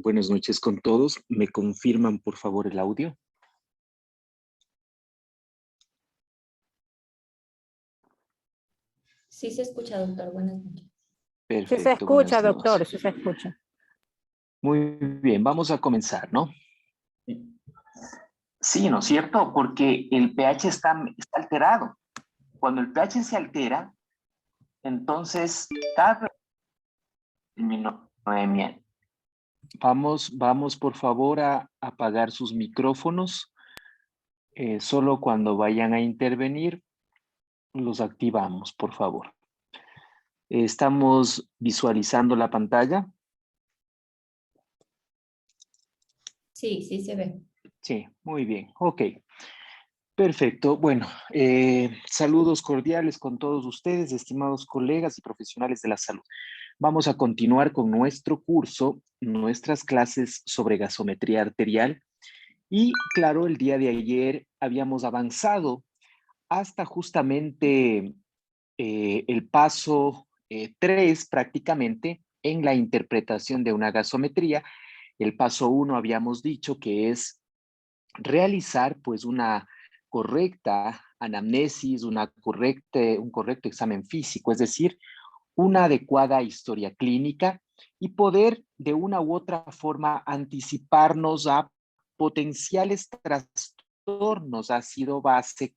Buenas noches con todos. ¿Me confirman, por favor, el audio? Sí se escucha, doctor. Buenas noches. Perfecto. Sí se escucha, buenas doctor, noches. sí se escucha. Muy bien, vamos a comenzar, ¿no? Sí, ¿no es cierto? Porque el pH está alterado. Cuando el pH se altera, entonces cada disminuye. Vamos por favor a apagar sus micrófonos. Solo cuando vayan a intervenir, los activamos, por favor. Estamos visualizando la pantalla. Sí, sí se ve. Sí, muy bien. Ok. Perfecto. Bueno, saludos cordiales con todos ustedes, estimados colegas y profesionales de la salud. Vamos a continuar con nuestro curso, nuestras clases sobre gasometría arterial. Y claro, el día de ayer habíamos avanzado hasta justamente el paso 3 prácticamente en la interpretación de una gasometría. El paso 1 habíamos dicho que es realizar pues una correcta anamnesis, un correcto examen físico, es decir, una adecuada historia clínica y poder de una u otra forma anticiparnos a potenciales trastornos ácido base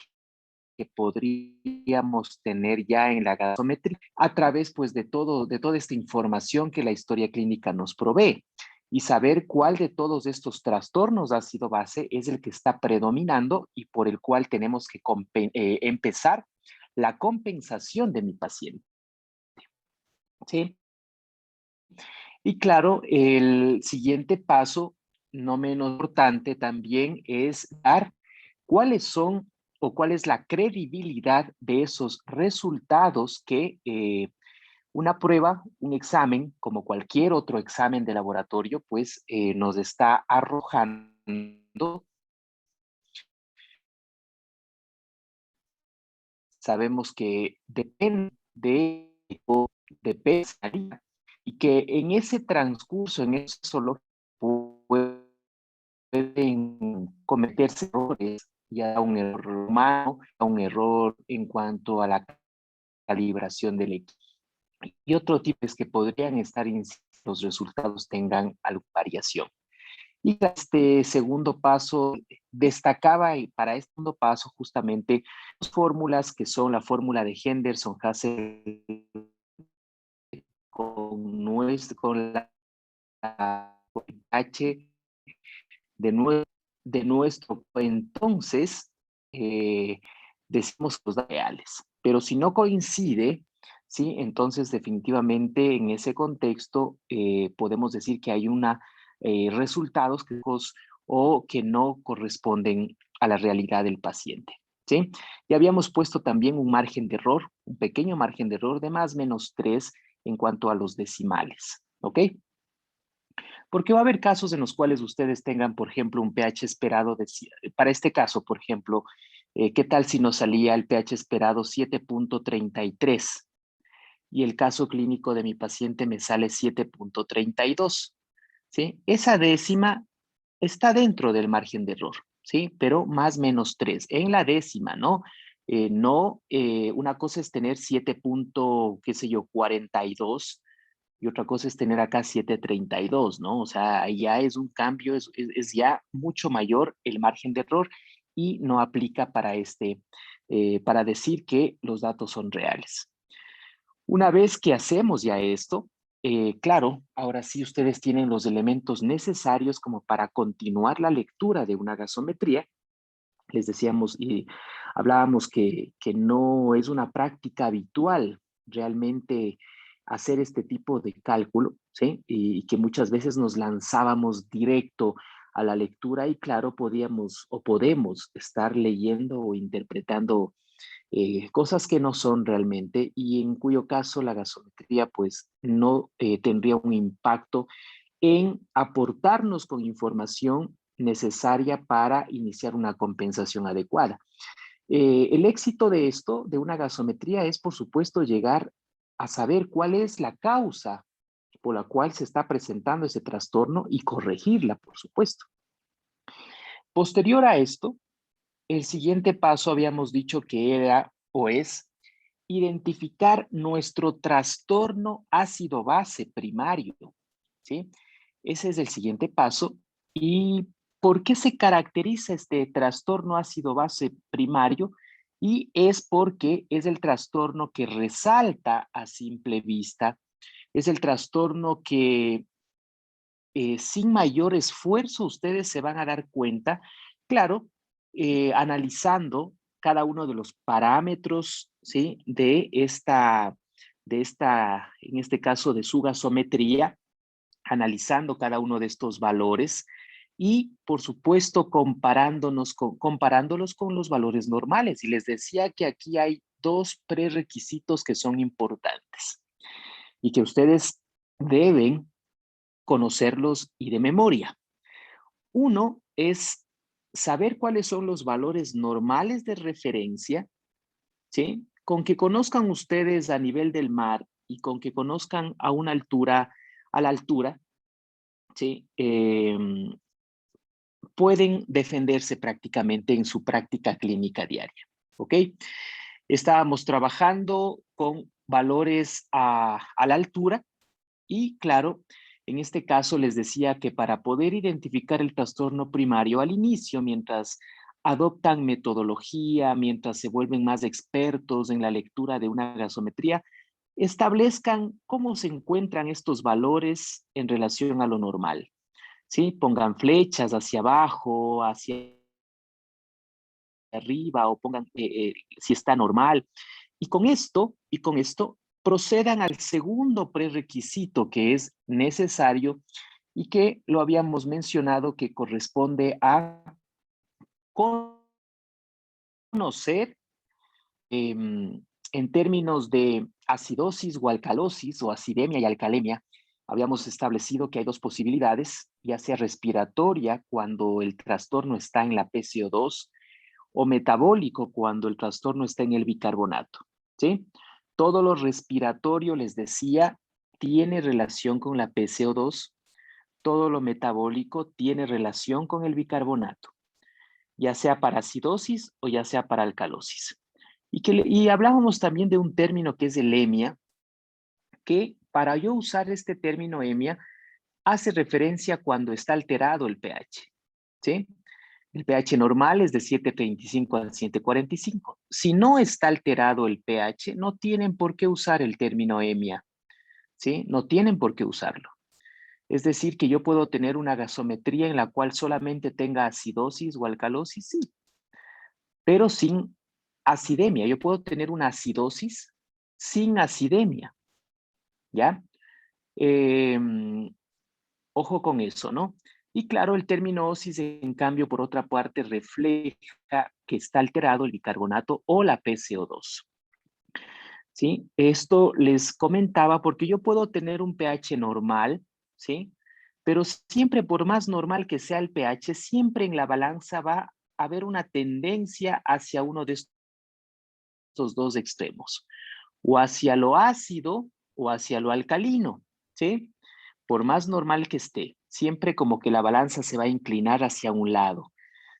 que podríamos tener ya en la gasometría a través pues de toda esta información que la historia clínica nos provee y saber cuál de todos estos trastornos ácido base es el que está predominando y por el cual tenemos que empezar la compensación de mi paciente. ¿Sí? Y claro, el siguiente paso, no menos importante también, es dar cuáles son o cuál es la credibilidad de esos resultados que una prueba, un examen, como cualquier otro examen de laboratorio, pues nos está arrojando. Sabemos que depende de pesadilla y que en ese transcurso, en eso solo pueden cometerse errores, ya un error humano, un error en cuanto a la calibración del equipo. Y otro tipo es que podrían estar en los resultados tengan alguna variación. Y este segundo paso destacaba y para este segundo paso justamente las fórmulas que son la fórmula de Henderson-Hassel con la H de nuestro entonces decimos los reales. Pero si no coincide, ¿sí? Entonces definitivamente en ese contexto podemos decir que hay resultados o que no corresponden a la realidad del paciente. ¿Sí? Y habíamos puesto también un margen de error, un pequeño margen de error de más o menos 3 en cuanto a los decimales. ¿Ok? Porque va a haber casos en los cuales ustedes tengan, por ejemplo, un pH esperado para este caso, por ejemplo, ¿qué tal si nos salía el pH esperado 7.33 y el caso clínico de mi paciente me sale 7.32? ¿Sí? Esa décima está dentro del margen de error, ¿sí? Pero más o menos 3. En la décima, ¿no? Una cosa es tener 7. Qué sé yo, 42 y otra cosa es tener acá 732, ¿no? O sea, ya es un cambio, es ya mucho mayor el margen de error y no aplica para decir que los datos son reales. Una vez que hacemos ya esto, claro, ahora sí ustedes tienen los elementos necesarios como para continuar la lectura de una gasometría. Les decíamos y hablábamos que no es una práctica habitual realmente hacer este tipo de cálculo, ¿sí? Y que muchas veces nos lanzábamos directo a la lectura y claro, podíamos o podemos estar leyendo o interpretando cosas que no son realmente y en cuyo caso la gasometría pues no tendría un impacto en aportarnos con información necesaria para iniciar una compensación adecuada. El éxito de esto, de una gasometría, es por supuesto llegar a saber cuál es la causa por la cual se está presentando ese trastorno y corregirla, por supuesto. Posterior a esto, el siguiente paso habíamos dicho que era o es identificar nuestro trastorno ácido-base primario, ¿sí? Ese es el siguiente paso. ¿Y por qué se caracteriza este trastorno ácido-base primario? Y es porque es el trastorno que resalta a simple vista, es el trastorno que sin mayor esfuerzo ustedes se van a dar cuenta, claro, analizando cada uno de los parámetros, ¿sí? En este caso, de su gasometría, analizando cada uno de estos valores y, por supuesto, comparándolos con los valores normales. Y les decía que aquí hay dos prerequisitos que son importantes y que ustedes deben conocerlos y de memoria. Uno es saber cuáles son los valores normales de referencia, ¿sí? Con que conozcan ustedes a nivel del mar y con que conozcan a una altura, a la altura, ¿sí? Pueden defenderse prácticamente en su práctica clínica diaria, ¿ok? Estábamos trabajando con valores a la altura y, claro, en este caso les decía que para poder identificar el trastorno primario al inicio, mientras adoptan metodología, mientras se vuelven más expertos en la lectura de una gasometría, establezcan cómo se encuentran estos valores en relación a lo normal. ¿Sí? Pongan flechas hacia abajo, hacia arriba o pongan si está normal. Y con esto procedan al segundo prerequisito que es necesario y que lo habíamos mencionado que corresponde a conocer en términos de acidosis o alcalosis o acidemia y alcalemia. Habíamos establecido que hay dos posibilidades, ya sea respiratoria cuando el trastorno está en la PCO2 o metabólico cuando el trastorno está en el bicarbonato, ¿sí? Todo lo respiratorio, les decía, tiene relación con la PCO2, todo lo metabólico tiene relación con el bicarbonato, ya sea para acidosis o ya sea para alcalosis. Y hablábamos también de un término que es el EMIA, que para yo usar este término EMIA hace referencia cuando está alterado el pH, ¿sí? El pH normal es de 7.35 a 7.45. Si no está alterado el pH, no tienen por qué usar el término EMIA, ¿sí? No tienen por qué usarlo. Es decir, que yo puedo tener una gasometría en la cual solamente tenga acidosis o alcalosis, sí, pero sin acidemia. Yo puedo tener una acidosis sin acidemia, ¿ya? Ojo con eso, ¿no? Y claro, el término osis, en cambio, por otra parte, refleja que está alterado el bicarbonato o la PCO2. ¿Sí? Esto les comentaba porque yo puedo tener un pH normal, ¿sí? Pero siempre, por más normal que sea el pH, siempre en la balanza va a haber una tendencia hacia uno de estos dos extremos, o hacia lo ácido o hacia lo alcalino, ¿sí? Por más normal que esté, siempre como que la balanza se va a inclinar hacia un lado.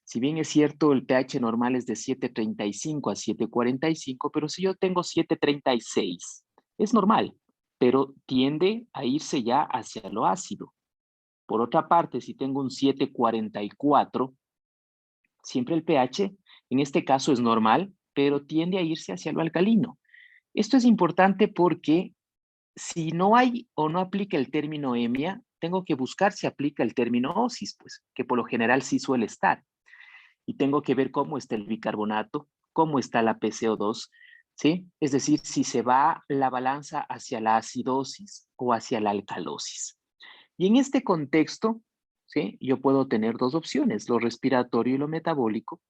Si bien es cierto, el pH normal es de 7.35 a 7.45, pero si yo tengo 7.36, es normal, pero tiende a irse ya hacia lo ácido. Por otra parte, si tengo un 7.44, siempre el pH, en este caso es normal, pero tiende a irse hacia lo alcalino. Esto es importante porque si no hay o no aplica el término EMIA, tengo que buscar si aplica el término OSIS, pues, que por lo general sí suele estar. Y tengo que ver cómo está el bicarbonato, cómo está la PCO2, ¿sí? Es decir, si se va la balanza hacia la acidosis o hacia la alcalosis. Y en este contexto, ¿sí? Yo puedo tener dos opciones, lo respiratorio y lo metabólico,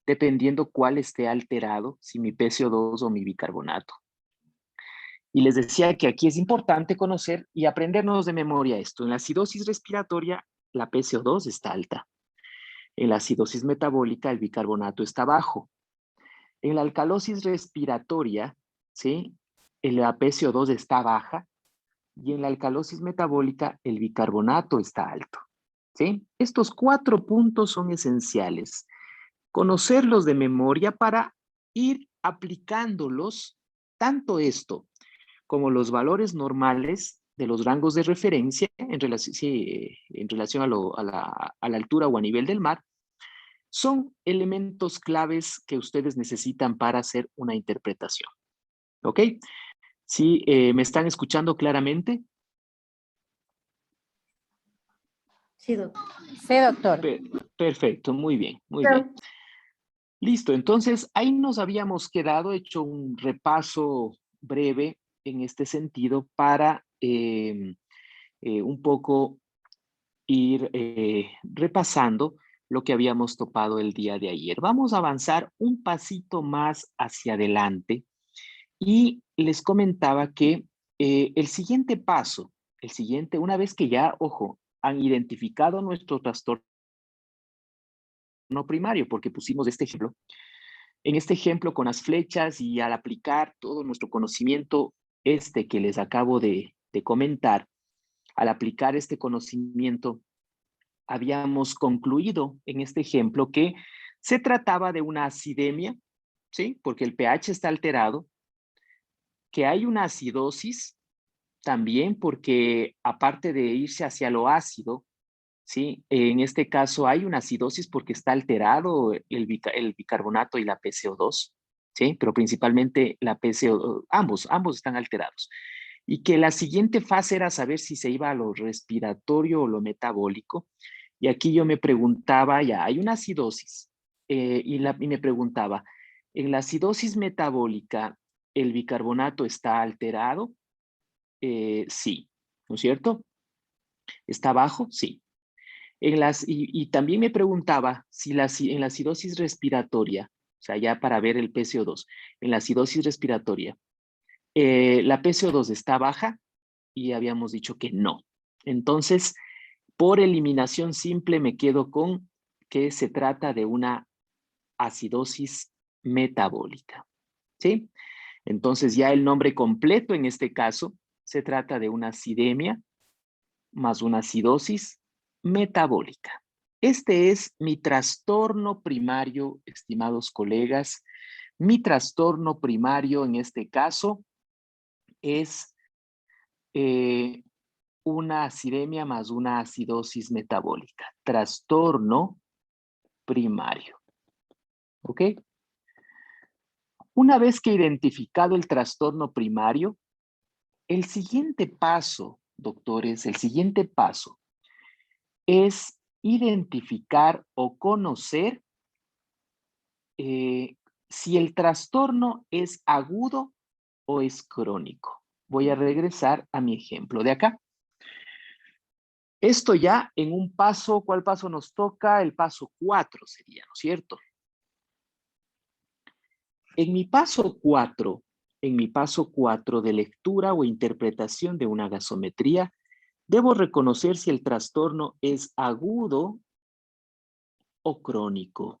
dependiendo cuál esté alterado, si mi PCO2 o mi bicarbonato. Y les decía que aquí es importante conocer y aprendernos de memoria esto. En la acidosis respiratoria, la PCO2 está alta. En la acidosis metabólica, el bicarbonato está bajo. En la alcalosis respiratoria, ¿sí? La PCO2 está baja y en la alcalosis metabólica el bicarbonato está alto. ¿Sí? Estos 4 puntos son esenciales. Conocerlos de memoria para ir aplicándolos, tanto esto como los valores normales de los rangos de referencia en relación, sí, en relación a la altura o a nivel del mar, son elementos claves que ustedes necesitan para hacer una interpretación. ¿Ok? ¿Sí, me están escuchando claramente? Sí, doctor. Sí, doctor. Perfecto, muy bien, muy bien. Listo, entonces ahí nos habíamos quedado, hecho un repaso breve en este sentido para un poco ir repasando lo que habíamos topado el día de ayer. Vamos a avanzar un pasito más hacia adelante y les comentaba que el siguiente paso, una vez que ya, ojo, han identificado nuestro trastorno primario, porque pusimos este ejemplo, en este ejemplo con las flechas y al aplicar todo nuestro conocimiento que les acabo de comentar, al aplicar este conocimiento, habíamos concluido en este ejemplo que se trataba de una acidemia, ¿sí? Porque el pH está alterado, que hay una acidosis también porque aparte de irse hacia lo ácido, ¿sí? En este caso hay una acidosis porque está alterado el bicarbonato y la PCO2, ¿sí? Pero principalmente la PCO2, ambos están alterados. Y que la siguiente fase era saber si se iba a lo respiratorio o lo metabólico. Y aquí yo me preguntaba, ya, hay una acidosis, y me preguntaba, ¿en la acidosis metabólica el bicarbonato está alterado? Sí, ¿no es cierto? ¿Está bajo? Sí. Y también me preguntaba si en la acidosis respiratoria, o sea, ya para ver el PCO2, en la acidosis respiratoria, la PCO2 está baja y habíamos dicho que no. Entonces, por eliminación simple me quedo con que se trata de una acidosis metabólica. ¿Sí? Entonces, ya el nombre completo en este caso se trata de una acidemia más una acidosis metabólica. Este es mi trastorno primario, estimados colegas. Mi trastorno primario en este caso es una acidemia más una acidosis metabólica. Trastorno primario. ¿Ok? Una vez que identificado el trastorno primario, el siguiente paso, doctores, el siguiente paso es identificar o conocer si el trastorno es agudo o es crónico. Voy a regresar a mi ejemplo de acá. Esto ya en un paso, ¿cuál paso nos toca? El paso 4 sería, ¿no es cierto? En mi paso 4, de lectura o interpretación de una gasometría, debo reconocer si el trastorno es agudo o crónico.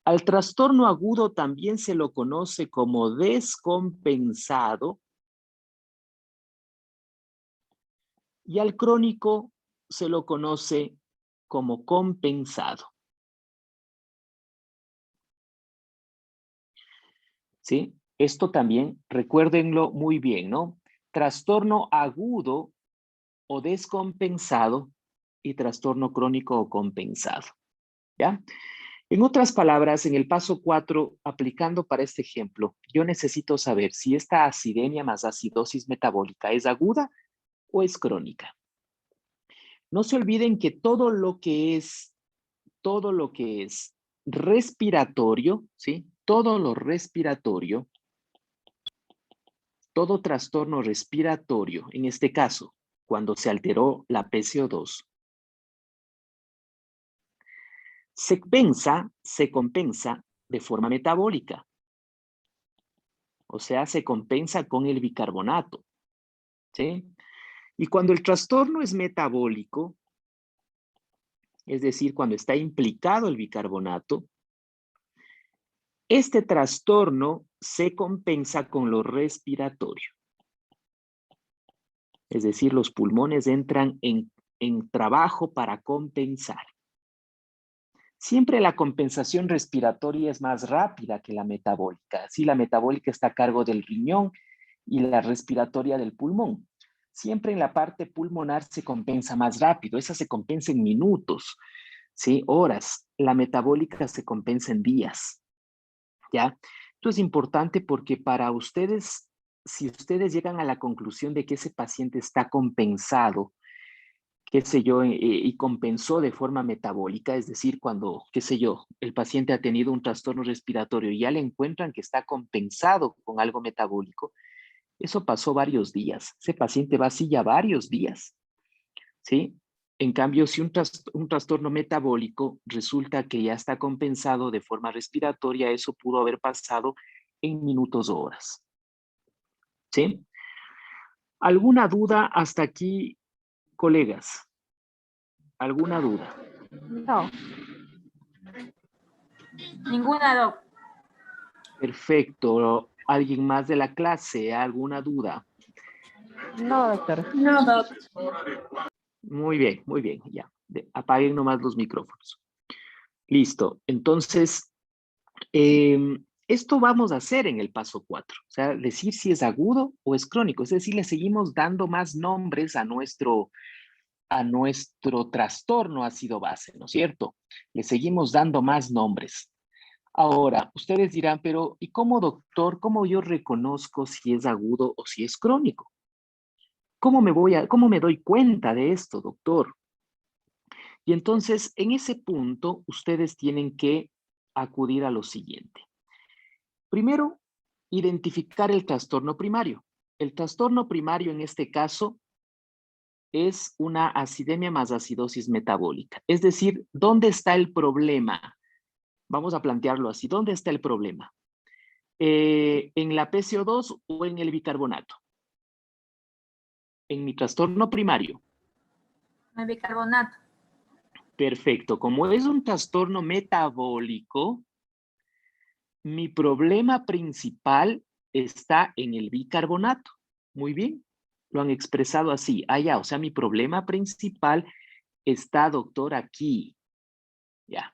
Al trastorno agudo también se lo conoce como descompensado y al crónico se lo conoce como compensado. ¿Sí? Esto también, recuérdenlo muy bien, ¿no? Trastorno agudo o descompensado y trastorno crónico o compensado. ¿Ya? En otras palabras, en el paso 4, aplicando para este ejemplo, yo necesito saber si esta acidemia más acidosis metabólica es aguda o es crónica. No se olviden que todo lo que es respiratorio, ¿sí? Todo lo respiratorio, todo trastorno respiratorio, en este caso, cuando se alteró la PCO2, se compensa de forma metabólica. O sea, se compensa con el bicarbonato, ¿sí? Y cuando el trastorno es metabólico, es decir, cuando está implicado el bicarbonato, este trastorno se compensa con lo respiratorio. Es decir, los pulmones entran en trabajo para compensar. Siempre la compensación respiratoria es más rápida que la metabólica. Sí, la metabólica está a cargo del riñón y la respiratoria del pulmón. Siempre en la parte pulmonar se compensa más rápido. Esa se compensa en minutos, ¿sí? Horas. La metabólica se compensa en días, ¿ya? Esto es importante porque para ustedes, si ustedes llegan a la conclusión de que ese paciente está compensado, qué sé yo, y compensó de forma metabólica, es decir, cuando, qué sé yo, el paciente ha tenido un trastorno respiratorio y ya le encuentran que está compensado con algo metabólico, eso pasó varios días. Ese paciente va así ya varios días, ¿sí? En cambio, si un trastorno metabólico resulta que ya está compensado de forma respiratoria, eso pudo haber pasado en minutos o horas, ¿sí? ¿Alguna duda hasta aquí, colegas? ¿Alguna duda? No. Ninguna, doc. Perfecto. ¿Alguien más de la clase? ¿Alguna duda? No, doctor. No, doc. Muy bien, ya. Apaguen nomás los micrófonos. Listo. Entonces, esto vamos a hacer en el paso 4. O sea, decir si es agudo o es crónico. Es decir, le seguimos dando más nombres a nuestro trastorno ácido base, ¿no es cierto? Le seguimos dando más nombres. Ahora, ustedes dirán, pero ¿y cómo, doctor, cómo yo reconozco si es agudo o si es crónico? ¿Cómo me doy cuenta de esto, doctor? Y entonces, en ese punto, ustedes tienen que acudir a lo siguiente. Primero, identificar el trastorno primario. El trastorno primario en este caso es una acidemia más acidosis metabólica. Es decir, ¿dónde está el problema? Vamos a plantearlo así. ¿Dónde está el problema? ¿En la PCO2 o en el bicarbonato? En mi trastorno primario. El bicarbonato. Perfecto. Como es un trastorno metabólico, mi problema principal está en el bicarbonato. Muy bien. Lo han expresado así. Ah, ya. O sea, mi problema principal está, doctor, aquí. Ya.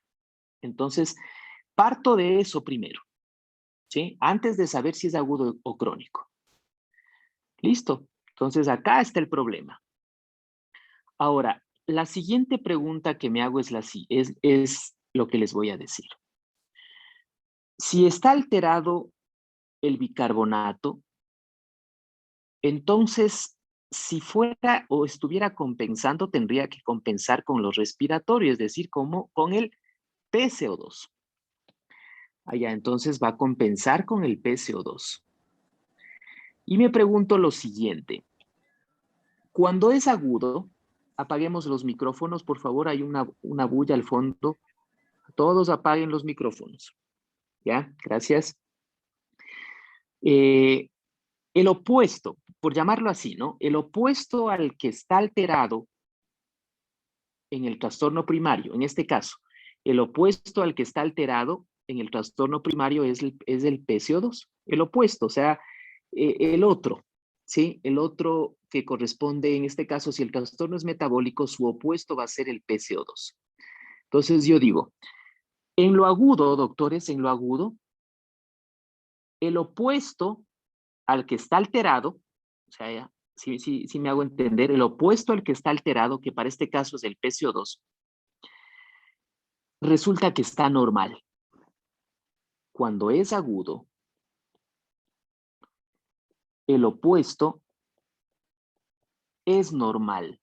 Entonces, parto de eso primero. ¿Sí? Antes de saber si es agudo o crónico. Listo. Entonces, acá está el problema. Ahora, la siguiente pregunta que me hago es lo que les voy a decir. Si está alterado el bicarbonato, entonces, si fuera o estuviera compensando, tendría que compensar con los respiratorios, es decir, como con el PCO2. Allá, entonces va a compensar con el PCO2. Y me pregunto lo siguiente. Cuando es agudo, apaguemos los micrófonos, por favor, hay una bulla al fondo. Todos apaguen los micrófonos. ¿Ya? Gracias. El opuesto, por llamarlo así, ¿no? El opuesto al que está alterado en el trastorno primario, en este caso, el opuesto al que está alterado en el trastorno primario es el PCO2, el opuesto, o sea, el otro, ¿sí? El otro que corresponde, en este caso, si el trastorno es metabólico, su opuesto va a ser el PCO2. Entonces yo digo, en lo agudo, doctores, en lo agudo, el opuesto al que está alterado, o sea, si me hago entender, el opuesto al que está alterado, que para este caso es el PCO2, resulta que está normal. Cuando es agudo, el opuesto es normal.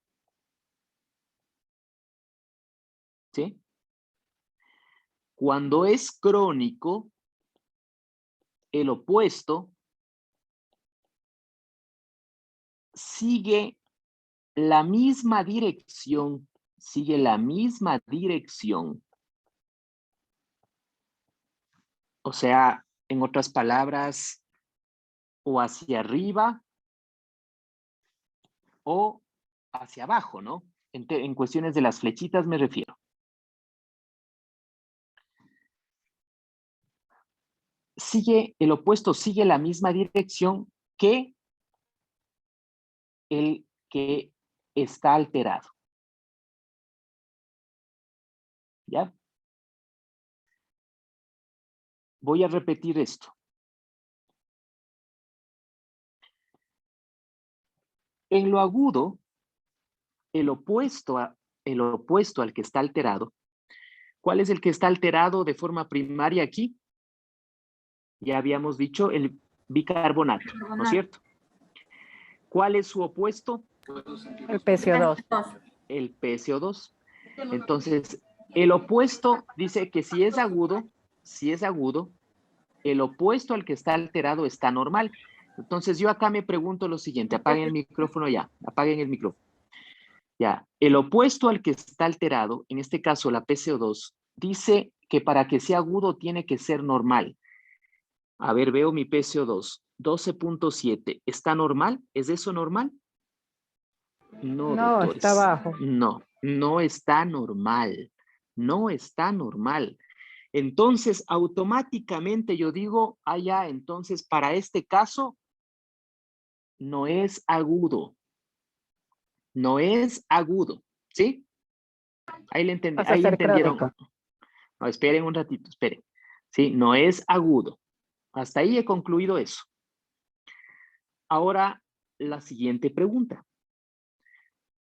¿Sí? Cuando es crónico, el opuesto sigue la misma dirección, O sea, en otras palabras, o hacia arriba o hacia abajo, ¿no? En cuestiones de las flechitas me refiero. El opuesto sigue la misma dirección que que está alterado. ¿Ya? Voy a repetir esto. En lo agudo, el opuesto al que está alterado. ¿Cuál es el que está alterado de forma primaria aquí? Ya habíamos dicho el bicarbonato, ¿no es cierto? ¿Cuál es su opuesto? El PCO2. El PCO2. Entonces, el opuesto dice que si es agudo, el opuesto al que está alterado está normal. Entonces, yo acá me pregunto lo siguiente. Apaguen el micrófono ya. Apaguen el micrófono. Ya. El opuesto al que está alterado, en este caso la PCO2, dice que para que sea agudo tiene que ser normal. A ver, veo mi PCO2. 12.7. ¿Está normal? ¿Es eso normal? No, No, doctores. está bajo. No, no está normal. No está normal. Entonces, automáticamente yo digo, ya, entonces para este caso, no es agudo. No es agudo. ¿Sí? Ahí Pasa a ser entendieron. crónico. No, esperen un ratito, esperen. Sí, no es agudo. Hasta ahí he concluido eso. Ahora, la siguiente pregunta.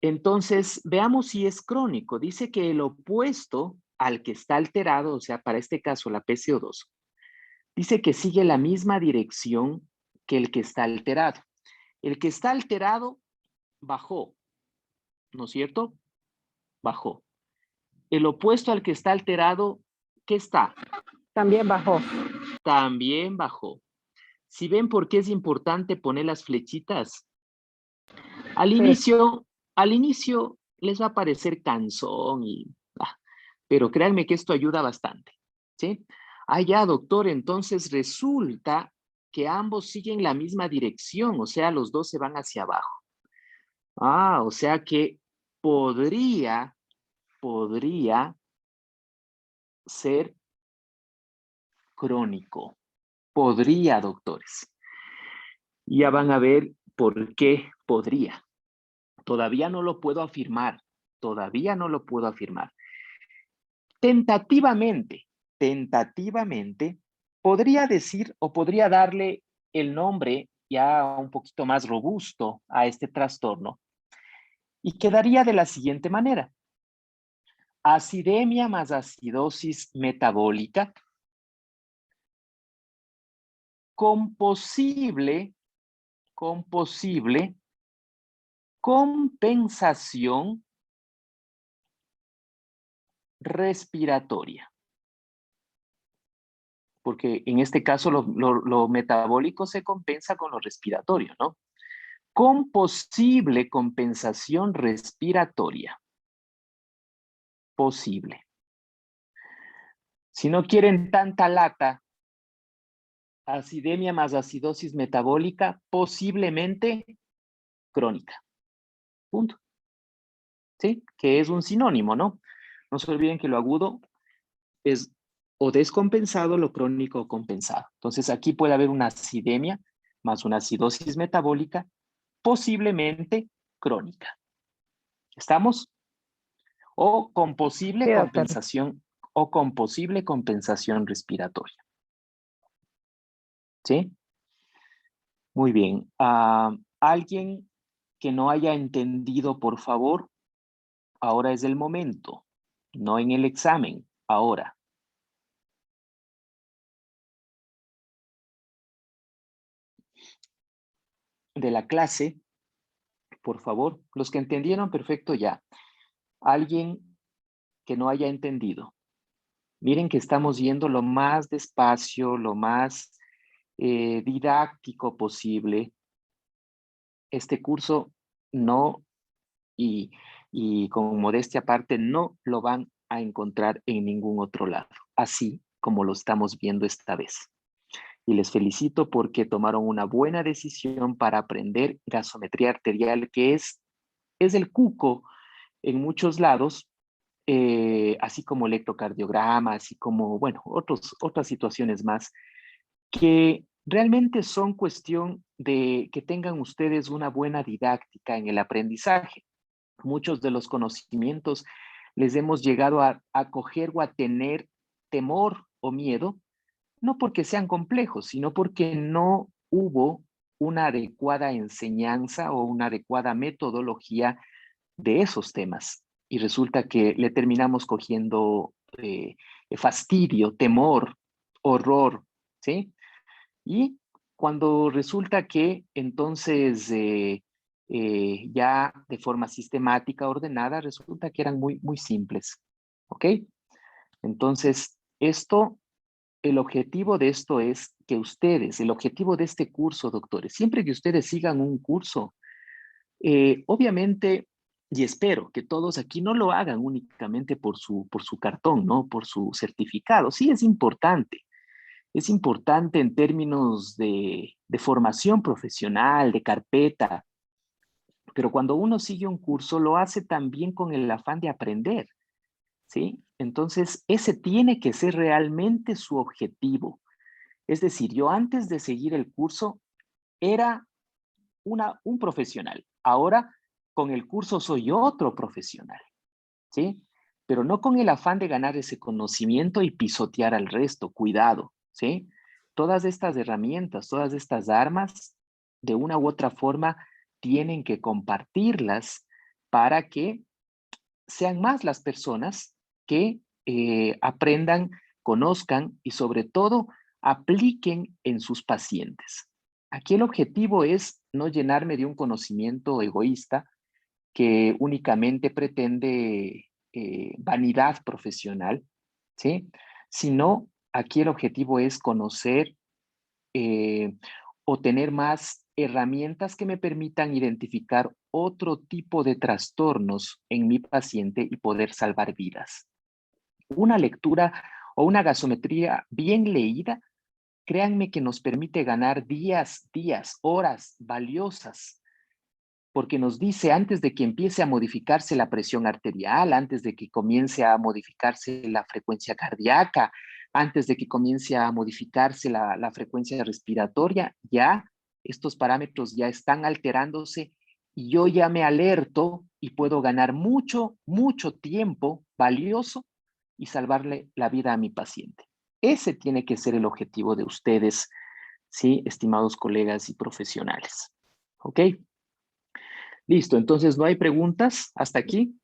Entonces, veamos si es crónico. Dice que el opuesto al que está alterado, o sea, para este caso la PCO2, dice que sigue la misma dirección que el que está alterado. El que está alterado bajó, ¿no es cierto? Bajó. El opuesto al que está alterado, ¿qué está? También bajó. También bajó. Si ven por qué es importante poner las flechitas, al inicio les va a parecer cansón pero créanme que esto ayuda bastante, ¿sí? Ya, doctor, entonces resulta que ambos siguen la misma dirección, o sea, los dos se van hacia abajo. O sea que podría ser crónico. Podría, doctores. Ya van a ver por qué podría. Todavía no lo puedo afirmar. Todavía no lo puedo afirmar. Tentativamente, podría decir o podría darle el nombre ya un poquito más robusto a este trastorno y quedaría de la siguiente manera. Acidemia más acidosis metabólica con posible compensación respiratoria. Porque en este caso lo metabólico se compensa con lo respiratorio, ¿no? Con posible compensación respiratoria. Posible. Si no quieren tanta lata, acidemia más acidosis metabólica, posiblemente crónica. Punto. ¿Sí? Que es un sinónimo, ¿no? No se olviden que lo agudo es o descompensado, lo crónico o compensado. Entonces aquí puede haber una acidemia más una acidosis metabólica, posiblemente crónica. ¿Estamos? O con posible Sí, doctor. compensación respiratoria. ¿Sí? Muy bien. ¿Alguien que no haya entendido, por favor? Ahora es el momento, no en el examen, ahora. De la clase, por favor, los que entendieron, perfecto, ya. Alguien que no haya entendido. Miren que estamos yendo lo más despacio, lo más didáctico posible. Este curso no, y con modestia aparte, no lo van a encontrar en ningún otro lado, así como lo estamos viendo esta vez. Y les felicito porque tomaron una buena decisión para aprender gasometría arterial, que es el cuco en muchos lados, así como electrocardiograma, así como, bueno, otras situaciones más que realmente son cuestión de que tengan ustedes una buena didáctica en el aprendizaje. Muchos de los conocimientos les hemos llegado a coger o a tener temor o miedo, no porque sean complejos, sino porque no hubo una adecuada enseñanza o una adecuada metodología de esos temas. Y resulta que le terminamos cogiendo fastidio, temor, horror, ¿sí? Y cuando resulta que entonces ya de forma sistemática, ordenada, resulta que eran muy simples, ¿ok? Entonces, el objetivo de esto es que ustedes, el objetivo de este curso, doctores, siempre que ustedes sigan un curso, obviamente, y espero que todos aquí no lo hagan únicamente por su cartón, ¿no? Por su certificado. Sí, es importante en términos de formación profesional, de carpeta, pero cuando uno sigue un curso lo hace también con el afán de aprender, ¿sí? Entonces, ese tiene que ser realmente su objetivo. Es decir, yo antes de seguir el curso era un profesional. Ahora, con el curso soy otro profesional, ¿sí? Pero no con el afán de ganar ese conocimiento y pisotear al resto. Cuidado, ¿sí? Todas estas herramientas, todas estas armas, de una u otra forma, tienen que compartirlas para que sean más las personas que aprendan, conozcan y sobre todo apliquen en sus pacientes. Aquí el objetivo es no llenarme de un conocimiento egoísta que únicamente pretende vanidad profesional, ¿sí? Sino aquí el objetivo es conocer eh, o tener más herramientas que me permitan identificar otro tipo de trastornos en mi paciente y poder salvar vidas. Una lectura o una gasometría bien leída, créanme que nos permite ganar días, horas valiosas, porque nos dice antes de que empiece a modificarse la presión arterial, antes de que comience a modificarse la frecuencia cardíaca, antes de que comience a modificarse la frecuencia respiratoria, ya estos parámetros ya están alterándose y yo ya me alerto y puedo ganar mucho tiempo valioso y salvarle la vida a mi paciente. Ese tiene que ser el objetivo de ustedes, ¿sí? Estimados colegas y profesionales. ¿Ok? Listo, entonces no hay preguntas hasta aquí.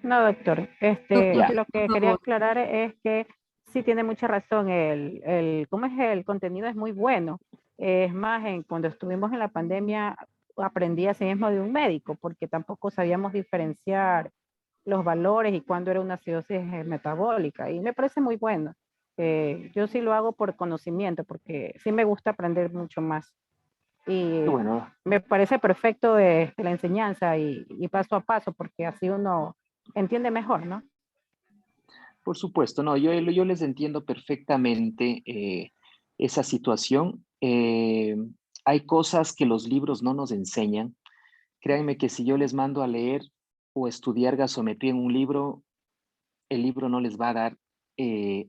No, doctor. Doctor, Ya, Lo que por quería favor. aclarar es que sí tiene mucha razón. ¿Cómo es? El contenido es muy bueno. Es más, cuando estuvimos en la pandemia, aprendí así mismo de un médico, porque tampoco sabíamos diferenciar los valores y cuándo era una acidosis metabólica. Y me parece muy bueno. Yo sí lo hago por conocimiento, porque sí me gusta aprender mucho más. qué Y bueno. me parece perfecto la enseñanza y paso a paso, porque así uno entiende mejor, ¿no? Por supuesto, no, yo les entiendo perfectamente esa situación. Hay cosas que los libros no nos enseñan. Créanme que si yo les mando a leer o estudiar gasometría en un libro, el libro no les va a dar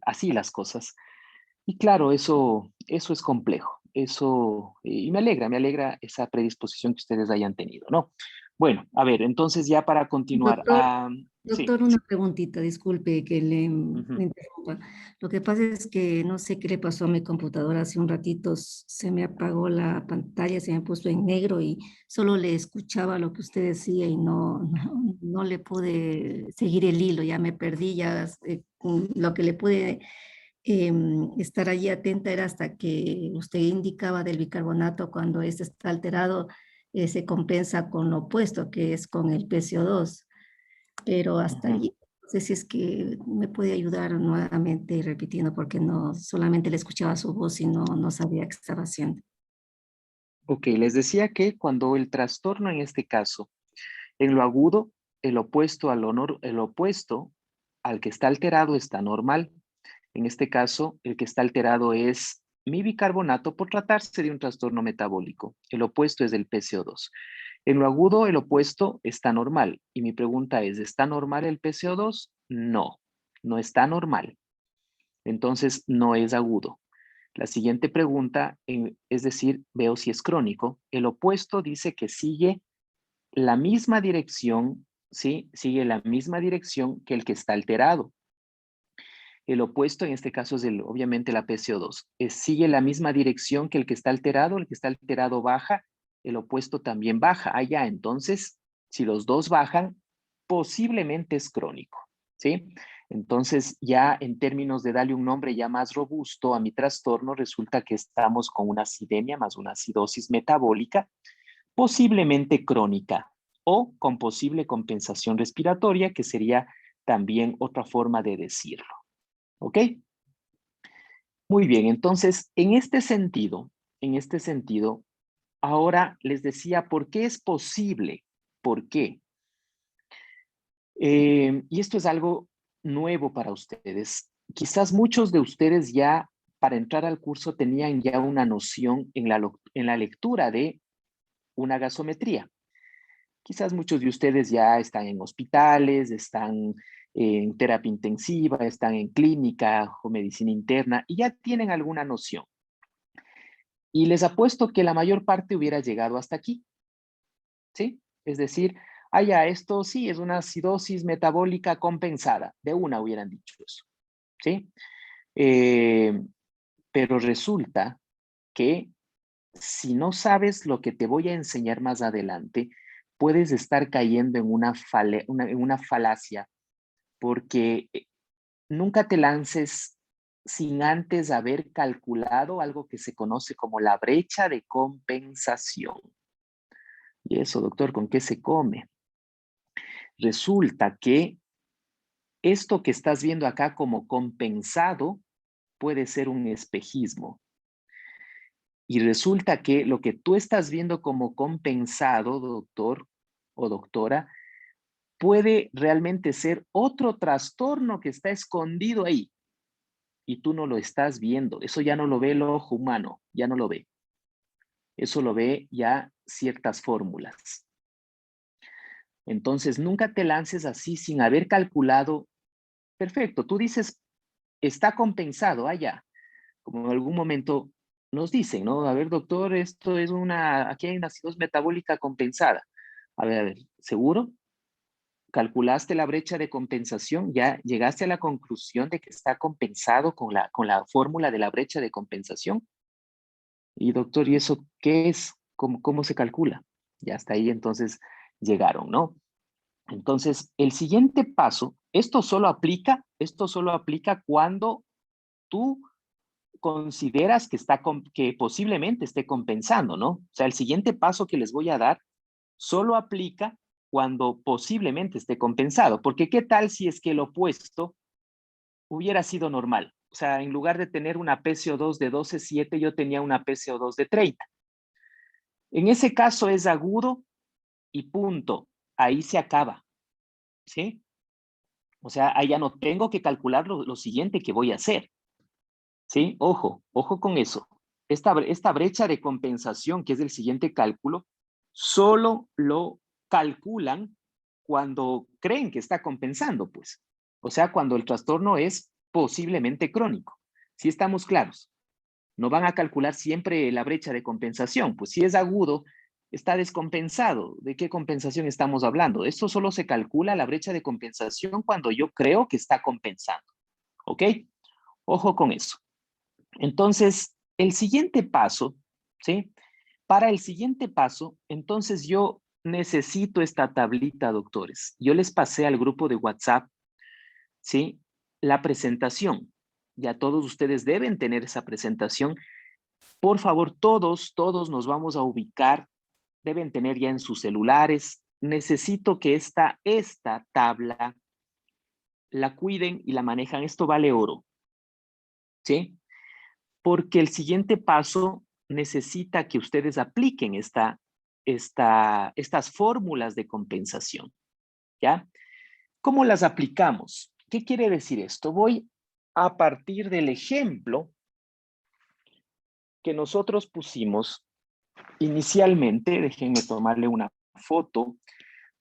así las cosas. Y claro, eso es complejo. Y me alegra esa predisposición que ustedes hayan tenido, ¿no? Bueno, a ver, entonces ya para continuar. Doctor, Sí. doctor, una preguntita, disculpe que le Ujú. interrumpa. Lo que pasa es que no sé qué le pasó a mi computadora hace un ratito, se me apagó la pantalla, se me puso en negro y solo le escuchaba lo que usted decía y no le pude seguir el hilo, ya me perdí, ya lo que le pude estar allí atenta era hasta que usted indicaba del bicarbonato cuando este está alterado, se compensa con lo opuesto, que es con el PCO2, pero hasta Ujú. allí, no sé si es que me puede ayudar nuevamente repitiendo, porque no solamente le escuchaba su voz y no sabía qué estaba haciendo. Ok, les decía que cuando el trastorno en este caso, en lo agudo, el opuesto al que está alterado está normal. En este caso, el que está alterado es mi bicarbonato por tratarse de un trastorno metabólico. El opuesto es el PCO2. En lo agudo, el opuesto está normal. Y mi pregunta es, ¿está normal el PCO2? No, no está normal. Entonces, no es agudo. La siguiente pregunta, es decir, veo si es crónico. El opuesto dice que sigue la misma dirección, ¿sí? Sigue la misma dirección que el que está alterado. El opuesto en este caso es obviamente la PCO2. Sigue la misma dirección que el que está alterado baja, el opuesto también baja. Ah, ya, entonces, si los dos bajan, posiblemente es crónico, ¿sí? Entonces, ya en términos de darle un nombre ya más robusto a mi trastorno, resulta que estamos con una acidemia más una acidosis metabólica, posiblemente crónica o con posible compensación respiratoria, que sería también otra forma de decirlo. ¿Ok? Muy bien, entonces, en este sentido, ahora les decía, ¿por qué es posible? ¿Por qué? Y esto es algo nuevo para ustedes. Quizás muchos de ustedes ya, para entrar al curso, tenían ya una noción en la lectura de una gasometría. Quizás muchos de ustedes ya están en hospitales, están en terapia intensiva, están en clínica o medicina interna y ya tienen alguna noción. Y les apuesto que la mayor parte hubiera llegado hasta aquí, ¿sí? Es decir, ya, esto sí es una acidosis metabólica compensada. De una hubieran dicho eso, ¿sí? Pero resulta que si no sabes lo que te voy a enseñar más adelante, puedes estar cayendo en una falacia, porque nunca te lances sin antes haber calculado algo que se conoce como la brecha de compensación. Y eso, doctor, ¿con qué se come? Resulta que esto que estás viendo acá como compensado puede ser un espejismo. Y resulta que lo que tú estás viendo como compensado, doctor o doctora, puede realmente ser otro trastorno que está escondido ahí y tú no lo estás viendo. Eso ya no lo ve el ojo humano, ya no lo ve. Eso lo ve ya ciertas fórmulas. Entonces, nunca te lances así sin haber calculado. Perfecto, tú dices, está compensado allá. Como en algún momento nos dicen, ¿no? A ver, doctor, aquí hay una acidosis metabólica compensada. A ver, ¿seguro? ¿Calculaste la brecha de compensación? ¿Ya llegaste a la conclusión de que está compensado con la fórmula de la brecha de compensación? Y doctor, ¿y eso qué es? ¿Cómo se calcula? Ya hasta ahí entonces llegaron, ¿no? Entonces, el siguiente paso, esto solo aplica cuando tú consideras que posiblemente esté compensando, ¿no? O sea, el siguiente paso que les voy a dar solo aplica cuando posiblemente esté compensado, porque ¿qué tal si es que el opuesto hubiera sido normal? O sea, en lugar de tener una PCO2 de 12,7, yo tenía una PCO2 de 30. En ese caso es agudo y punto. Ahí se acaba, ¿sí? O sea, ahí ya no tengo que calcular lo siguiente que voy a hacer, ¿sí? Ojo con eso. Esta brecha de compensación, que es el siguiente cálculo, solo lo calculan cuando creen que está compensando, pues. O sea, cuando el trastorno es posiblemente crónico. Si estamos claros, no van a calcular siempre la brecha de compensación, pues si es agudo, está descompensado. ¿De qué compensación estamos hablando? Esto solo se calcula la brecha de compensación cuando yo creo que está compensando. ¿Ok? Ojo con eso. Entonces, el siguiente paso, ¿sí? Para el siguiente paso, entonces yo necesito esta tablita, doctores. Yo les pasé al grupo de WhatsApp, ¿sí? La presentación. Ya todos ustedes deben tener esa presentación. Por favor, todos nos vamos a ubicar. Deben tener ya en sus celulares. Necesito que esta tabla la cuiden y la manejan. Esto vale oro, ¿sí? Porque el siguiente paso necesita que ustedes apliquen estas fórmulas de compensación, ¿ya? ¿Cómo las aplicamos? ¿Qué quiere decir esto? Voy a partir del ejemplo que nosotros pusimos inicialmente. Déjenme tomarle una foto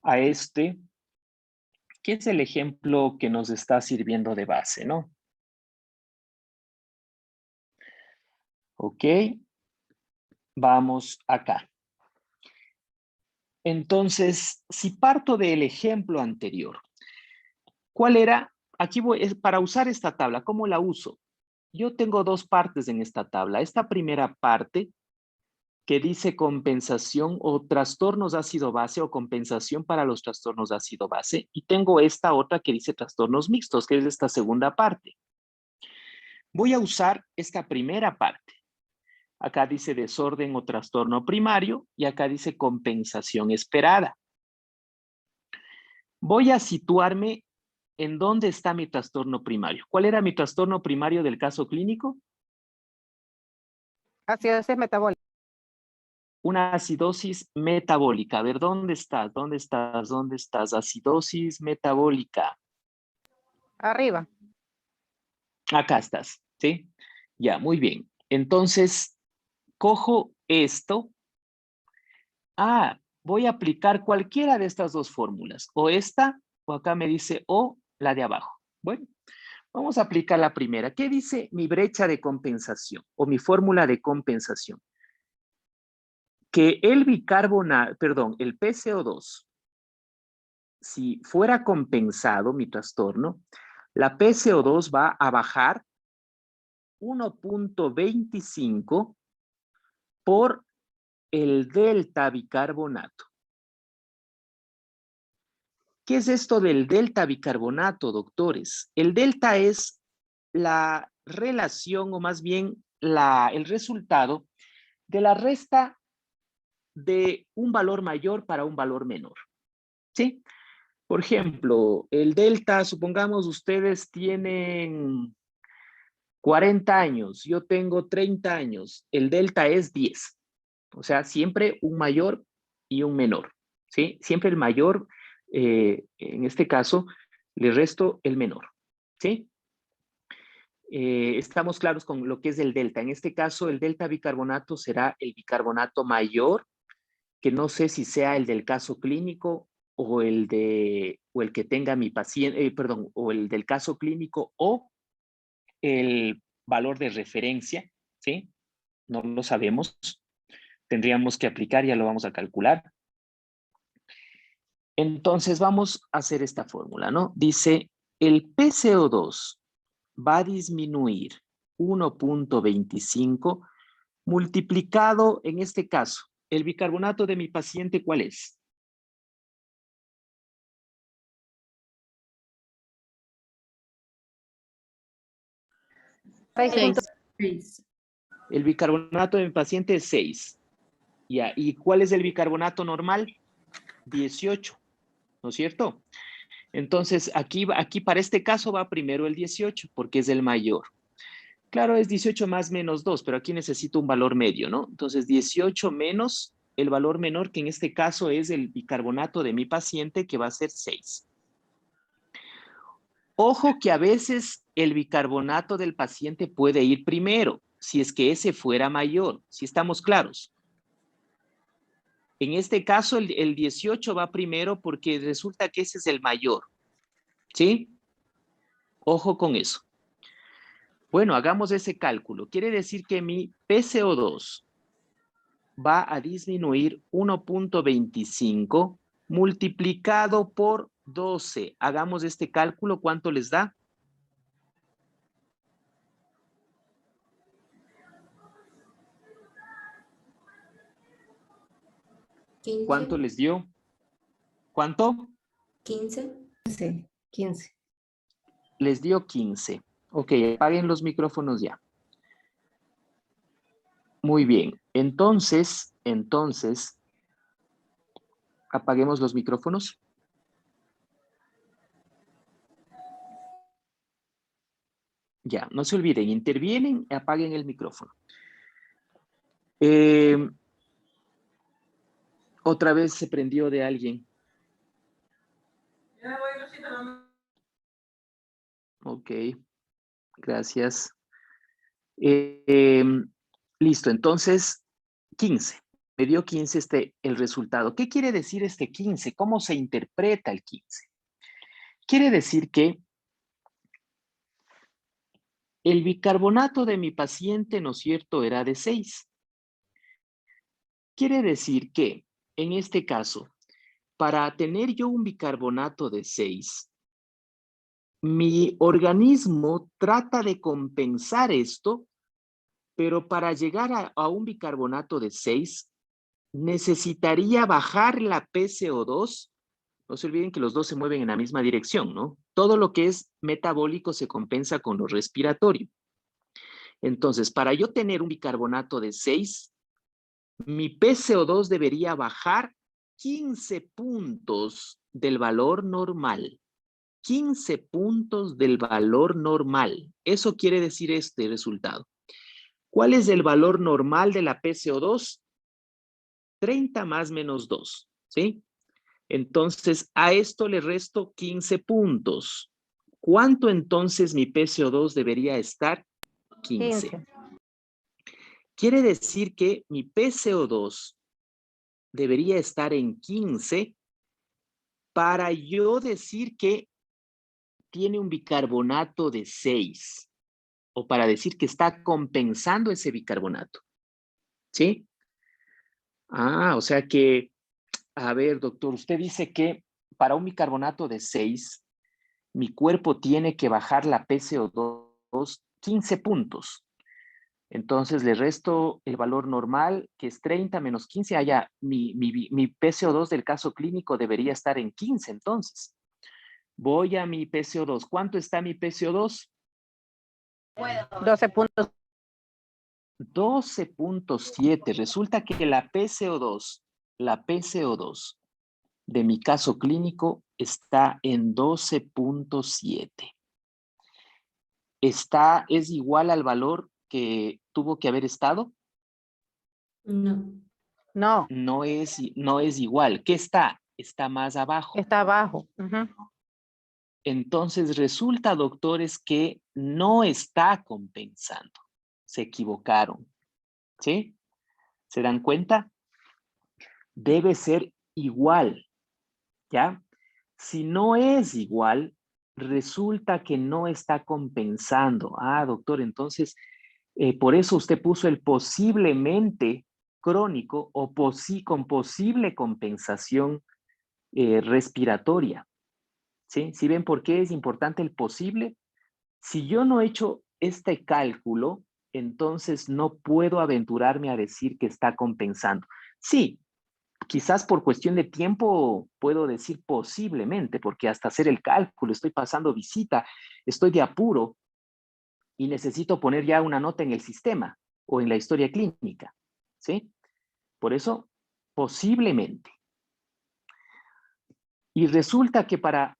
a este, que es el ejemplo que nos está sirviendo de base, ¿no? Ok. Vamos acá. Entonces, si parto del ejemplo anterior, ¿cuál era? Aquí voy, para usar esta tabla, ¿cómo la uso? Yo tengo dos partes en esta tabla. Esta primera parte que dice compensación o trastornos ácido-base o compensación para los trastornos ácido-base. Y tengo esta otra que dice trastornos mixtos, que es esta segunda parte. Voy a usar esta primera parte. Acá dice desorden o trastorno primario y acá dice compensación esperada. Voy a situarme en dónde está mi trastorno primario. ¿Cuál era mi trastorno primario del caso clínico? Acidosis metabólica. Una acidosis metabólica. A ver, ¿dónde estás? ¿Dónde estás? ¿Dónde estás? Acidosis metabólica. Arriba. Acá estás, ¿sí? Ya, muy bien. Entonces, cojo esto. Voy a aplicar cualquiera de estas dos fórmulas. O esta, o acá me dice, o la de abajo. Bueno, vamos a aplicar la primera. ¿Qué dice mi brecha de compensación o mi fórmula de compensación? Que el bicarbonato, perdón, el PCO2, si fuera compensado mi trastorno, la PCO2 va a bajar 1.25 por el delta bicarbonato. ¿Qué es esto del delta bicarbonato, doctores? El delta es la relación o más bien el resultado de la resta de un valor mayor para un valor menor. ¿Sí? Por ejemplo, el delta, supongamos ustedes tienen 40 años, yo tengo 30 años, el delta es 10. O sea, siempre un mayor y un menor. ¿Sí? Siempre el mayor, en este caso, le resto el menor. ¿Sí? Estamos claros con lo que es el delta. En este caso, el delta bicarbonato será el bicarbonato mayor, que no sé si sea el del caso clínico o el que tenga mi paciente, perdón, o el del caso clínico o el valor de referencia, ¿sí? No lo sabemos. Tendríamos que aplicar, ya lo vamos a calcular. Entonces vamos a hacer esta fórmula, ¿no? Dice, el PCO2 va a disminuir 1.25 multiplicado, en este caso, el bicarbonato de mi paciente, ¿cuál es? Seis. El bicarbonato de mi paciente es 6. Ya, ¿y cuál es el bicarbonato normal? 18, ¿no es cierto? Entonces, aquí para este caso va primero el 18, porque es el mayor. Claro, es 18 más menos 2, pero aquí necesito un valor medio, ¿no? Entonces, 18 menos el valor menor, que en este caso es el bicarbonato de mi paciente, que va a ser 6. Ojo que a veces el bicarbonato del paciente puede ir primero, si es que ese fuera mayor, si estamos claros. En este caso, el 18 va primero porque resulta que ese es el mayor, ¿sí? Ojo con eso. Bueno, hagamos ese cálculo. Quiere decir que mi PCO2 va a disminuir 1.25 multiplicado por 12. Hagamos este cálculo. ¿Cuánto les da? ¿Cuánto les dio? ¿Cuánto? 15. 15. Les dio 15. Ok, apaguen los micrófonos ya. Muy bien. Entonces, apaguemos los micrófonos. Ya, no se olviden, intervienen y apaguen el micrófono. Otra vez se prendió de alguien. Ok, gracias. Listo, entonces 15. Me dio 15 el resultado. ¿Qué quiere decir este 15? ¿Cómo se interpreta el 15? Quiere decir que El bicarbonato de mi paciente, ¿no es cierto?, era de 6. Quiere decir que, en este caso, para tener yo un bicarbonato de 6, mi organismo trata de compensar esto, pero para llegar a un bicarbonato de 6, necesitaría bajar la PCO2. No se olviden que los dos se mueven en la misma dirección, ¿no? Todo lo que es metabólico se compensa con lo respiratorio. Entonces, para yo tener un bicarbonato de 6, mi PCO2 debería bajar 15 puntos del valor normal. 15 puntos del valor normal. Eso quiere decir este resultado. ¿Cuál es el valor normal de la PCO2? 30 más menos 2, ¿sí? Entonces, a esto le resto 15 puntos. ¿Cuánto entonces mi PCO2 debería estar? 15. 15. Quiere decir que mi PCO2 debería estar en 15 para yo decir que tiene un bicarbonato de 6 o para decir que está compensando ese bicarbonato. ¿Sí? O sea que, a ver, doctor, usted dice que para un bicarbonato de 6, mi cuerpo tiene que bajar la PCO2 15 puntos. Entonces le resto el valor normal, que es 30 menos 15. Mi PCO2 del caso clínico debería estar en 15, entonces. Voy a mi PCO2. ¿Cuánto está mi PCO2? 12 puntos. 12.7. Resulta que la PCO2 de mi caso clínico está en 12.7. ¿Es igual al valor que tuvo que haber estado? No. No, No es igual. ¿Qué está? Está más abajo. está abajo. Ujú. Entonces resulta, doctores, que no está compensando. Se equivocaron. ¿Sí? ¿Se dan cuenta? Debe ser igual. ¿Ya? Si no es igual, resulta que no está compensando. Doctor, entonces, por eso usted puso el posiblemente crónico o con posible compensación respiratoria. ¿Sí? ¿Sí ven por qué es importante el posible? Si yo no he hecho este cálculo, entonces no puedo aventurarme a decir que está compensando. Sí, quizás por cuestión de tiempo puedo decir posiblemente, porque hasta hacer el cálculo, estoy pasando visita, estoy de apuro y necesito poner ya una nota en el sistema o en la historia clínica, ¿sí? Por eso, posiblemente. Y resulta que para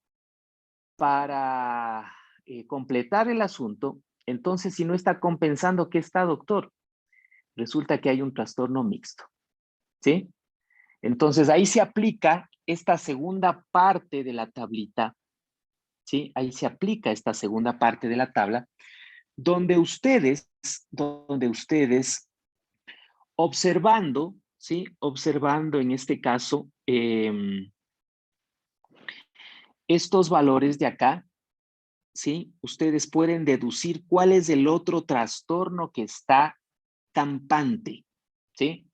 completar el asunto, entonces si no está compensando, ¿qué está, doctor? Resulta que hay un trastorno mixto, ¿sí? Entonces ahí se aplica esta segunda parte de la tablita, ¿sí? Ahí se aplica esta segunda parte de la tabla, donde ustedes observando, ¿sí? Observando en este caso estos valores de acá, ¿sí? Ustedes pueden deducir cuál es el otro trastorno que está campante, ¿sí?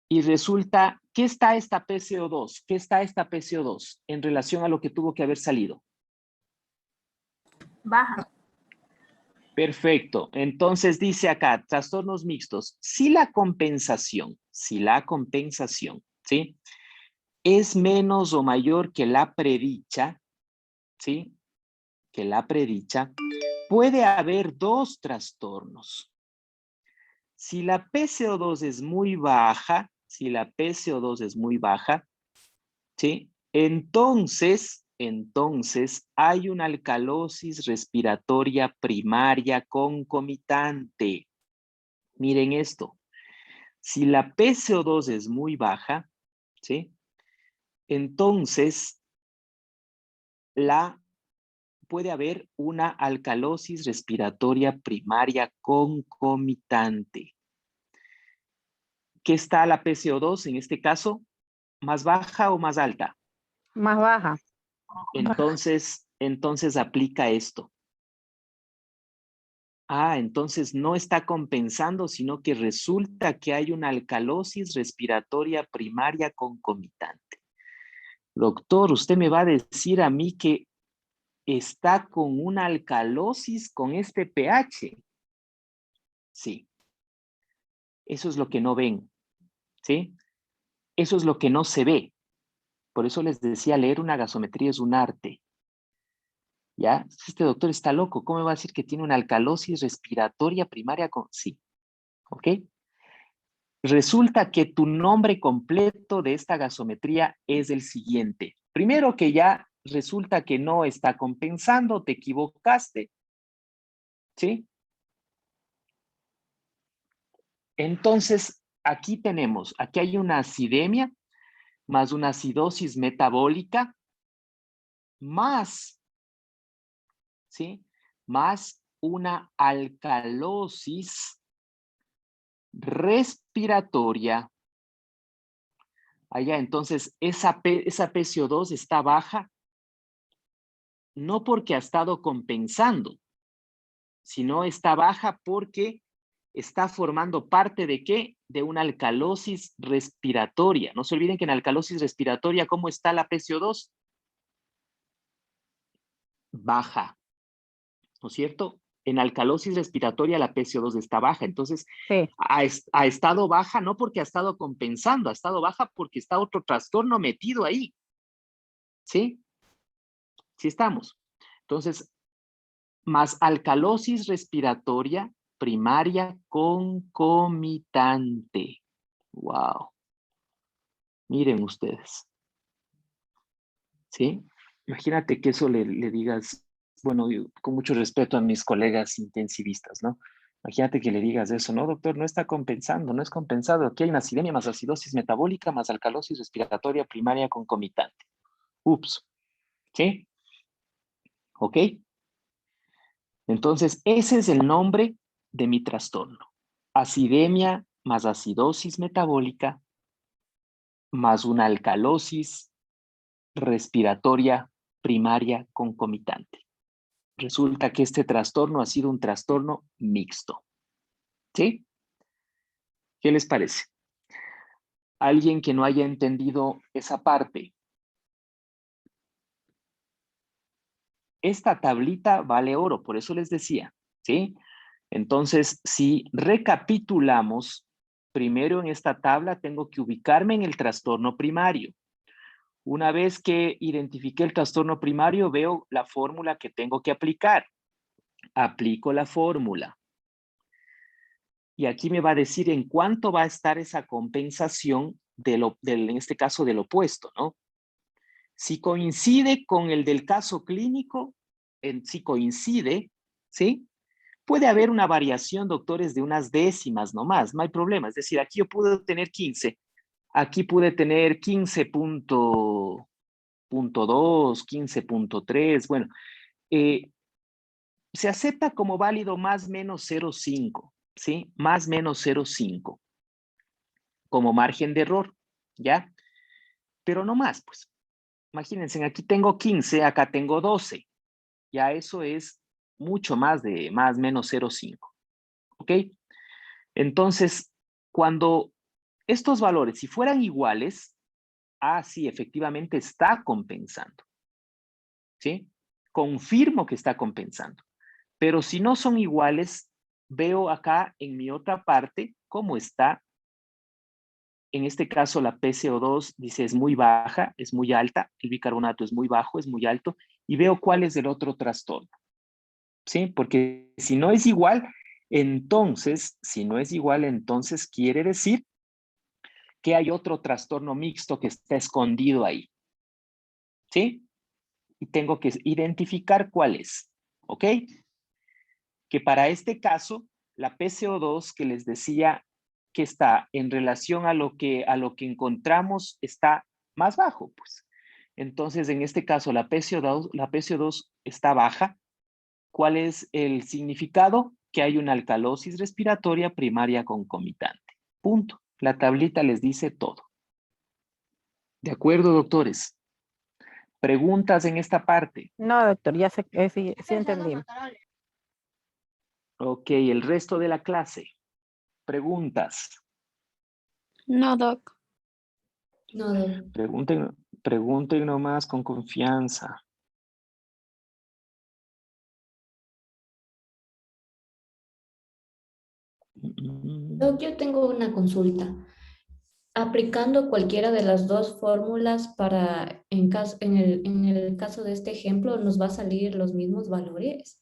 Y resulta, ¿qué está esta PCO2? ¿Qué está esta PCO2 en relación a lo que tuvo que haber salido? Baja. Perfecto. Entonces dice acá, trastornos mixtos. Si la compensación, ¿sí? Es menos o mayor que la predicha, ¿sí? Que la predicha, puede haber dos trastornos. Si la PCO2 es muy baja, ¿sí? Entonces hay una alcalosis respiratoria primaria concomitante. Miren esto. Si la PCO2 es muy baja, ¿sí? Entonces puede haber una alcalosis respiratoria primaria concomitante. ¿Qué está la PCO2 en este caso? ¿Más baja o más alta? Más baja. Entonces aplica esto. Ah, entonces no está compensando, sino que resulta que hay una alcalosis respiratoria primaria concomitante. Doctor, usted me va a decir a mí que está con una alcalosis con este pH. Sí. Eso es lo que no ven. ¿Sí? Eso es lo que no se ve. Por eso les decía, leer una gasometría es un arte. ¿Ya? Este doctor está loco. ¿Cómo me va a decir que tiene una alcalosis respiratoria primaria con... Sí. ¿Ok? Resulta que tu nombre completo de esta gasometría es el siguiente. Primero que ya resulta que no está compensando, te equivocaste. ¿Sí? Entonces, aquí tenemos, aquí hay una acidemia más una acidosis metabólica más, ¿sí? Más una alcalosis respiratoria. Allá, entonces, esa PCO2 está baja, no porque ha estado compensando, sino está baja porque está formando parte de ¿qué? De una alcalosis respiratoria. No se olviden que en alcalosis respiratoria, ¿cómo está la PCO2? Baja, ¿no es cierto? En alcalosis respiratoria la PCO2 está baja, entonces Sí. ha estado baja no porque ha estado compensando, ha estado baja porque está otro trastorno metido ahí. ¿Sí? Sí estamos. Entonces, más alcalosis respiratoria primaria concomitante. Wow. Miren ustedes. ¿Sí? Imagínate que eso le digas, bueno, con mucho respeto a mis colegas intensivistas, ¿no? Imagínate que le digas eso, no, doctor, no está compensando, no es compensado. Aquí hay una acidemia más acidosis metabólica más alcalosis respiratoria primaria concomitante. Ups. ¿Sí? ¿Ok? Entonces, ese es el nombre de mi trastorno. Acidemia más acidosis metabólica más una alcalosis respiratoria primaria concomitante. Resulta que este trastorno ha sido un trastorno mixto. ¿Sí? ¿Qué les parece? Alguien que no haya entendido esa parte. Esta tablita vale oro, por eso les decía, ¿sí? Entonces, si recapitulamos, primero en esta tabla tengo que ubicarme en el trastorno primario. Una vez que identifiqué el trastorno primario, veo la fórmula que tengo que aplicar. Aplico la fórmula. Y aquí me va a decir en cuánto va a estar esa compensación en este caso del opuesto, ¿no? Si coincide con el del caso clínico, si coincide, ¿sí? Puede haber una variación, doctores, de unas décimas nomás, no hay problema. Es decir, aquí yo puedo tener 15, aquí pude tener 15.2, 15.3, bueno, se acepta como válido más menos 0.5, ¿sí? Más menos 0.5 como margen de error, ¿ya? Pero no más, pues. Imagínense, aquí tengo 15, acá tengo 12. Ya eso es mucho más de más menos 0.5, ¿ok? Entonces, cuando estos valores, si fueran iguales, sí, efectivamente está compensando, ¿sí? Confirmo que está compensando. Pero si no son iguales, veo acá en mi otra parte cómo está. En este caso, la PCO2 dice es muy baja, es muy alta, el bicarbonato es muy bajo, es muy alto, y veo cuál es el otro trastorno, ¿sí? Porque si no es igual, entonces, si no es igual, entonces quiere decir que hay otro trastorno mixto que está escondido ahí, ¿sí? Y tengo que identificar cuál es, ¿ok? Que para este caso, la PCO2 que les decía que está en relación a lo que encontramos está más bajo, pues. Entonces, en este caso, la PCO2 está baja. ¿Cuál es el significado? Que hay una alcalosis respiratoria primaria concomitante. Punto. La tablita les dice todo. ¿De acuerdo, doctores? ¿Preguntas en esta parte? No, doctor, ya sé, sí, sí entendí. Ok, el resto de la clase. Preguntas. No, doc. No, doc. Pregunten nomás con confianza. Doc, yo tengo una consulta. Aplicando cualquiera de las dos fórmulas para, en el caso de este ejemplo, ¿nos va a salir los mismos valores?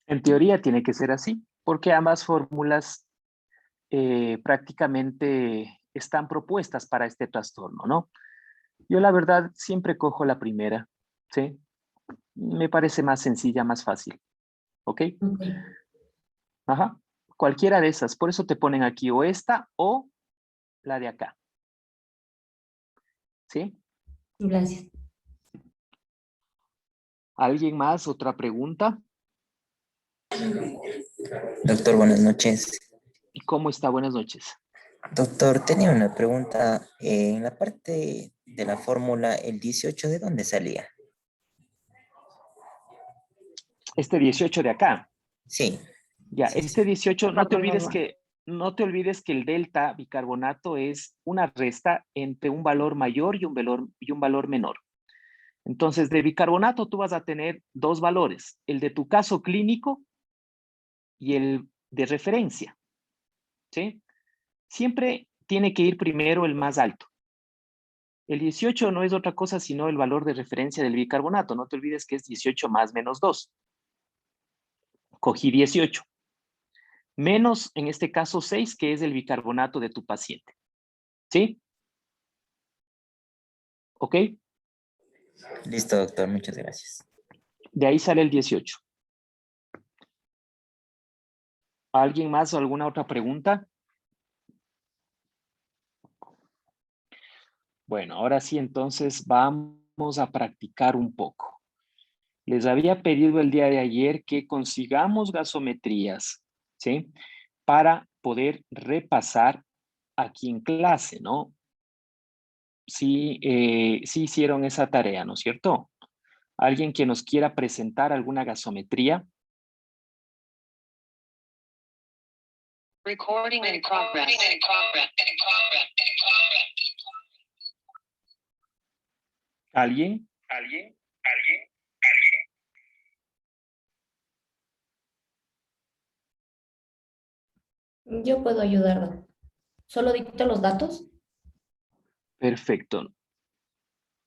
En teoría tiene que ser así, porque ambas fórmulas prácticamente están propuestas para este trastorno, ¿no? Yo la verdad siempre cojo la primera, ¿sí? Me parece más sencilla, más fácil, ¿ok? Ok, Ajá. Cualquiera de esas, por eso te ponen aquí o esta o la de acá, ¿sí? gracias. ¿Alguien más? ¿Otra pregunta? Doctor, buenas noches. ¿Y cómo está? Buenas noches. Doctor, tenía una pregunta. En la parte de la fórmula, el 18, ¿de dónde salía? Este 18 de acá. Sí, Ya, sí, este sí. 18, Perdón, no te olvides que el delta bicarbonato es una resta entre un valor mayor y un valor menor. Entonces, de bicarbonato tú vas a tener dos valores, el de tu caso clínico y el de referencia, ¿sí? Siempre tiene que ir primero el más alto. El 18 no es otra cosa sino el valor de referencia del bicarbonato. No te olvides que es 18 más menos 2. Cogí 18. Menos, en este caso, 6, que es el bicarbonato de tu paciente. ¿Sí? ¿Ok? Listo, doctor, muchas gracias. De ahí sale el 18. ¿Alguien más o alguna otra pregunta? Bueno, ahora sí, entonces vamos a practicar un poco. Les había pedido el día de ayer que consigamos gasometrías, ¿sí? Para poder repasar aquí en clase, ¿no? Sí, sí hicieron esa tarea, ¿no es cierto? ¿Alguien que nos quiera presentar alguna gasometría? Recording in progress. ¿Alguien? Yo puedo ayudar, doc. ¿Solo dicto los datos? Perfecto.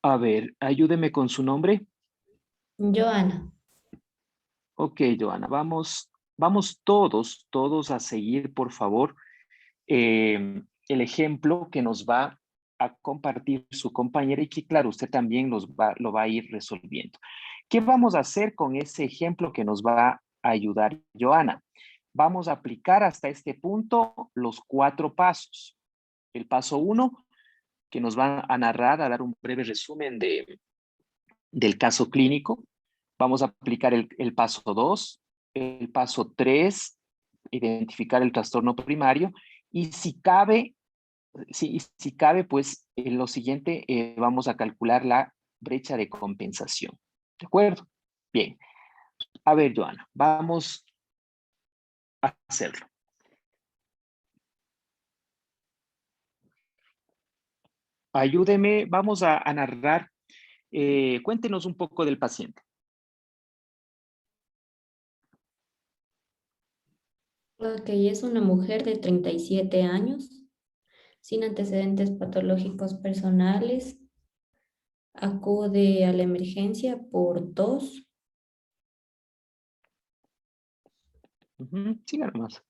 A ver, ayúdeme con su nombre. Joana. Ok, Joana, vamos todos a seguir, por favor, el ejemplo que nos va a compartir su compañera y que, claro, usted también lo va a ir resolviendo. ¿Qué vamos a hacer con ese ejemplo que nos va a ayudar Joana? Vamos a aplicar hasta este punto los 4 pasos. El paso 1, que nos va a narrar, a dar un breve resumen del caso clínico. Vamos a aplicar el paso 2, el paso 3, identificar el trastorno primario, y si cabe, pues en lo siguiente vamos a calcular la brecha de compensación. ¿De acuerdo? Bien. A ver, Joana, vamos a hacerlo. Ayúdeme, vamos a narrar. Cuéntenos un poco del paciente. Ok, es una mujer de 37 años, sin antecedentes patológicos personales. Acude a la emergencia por tos. Siga nomás.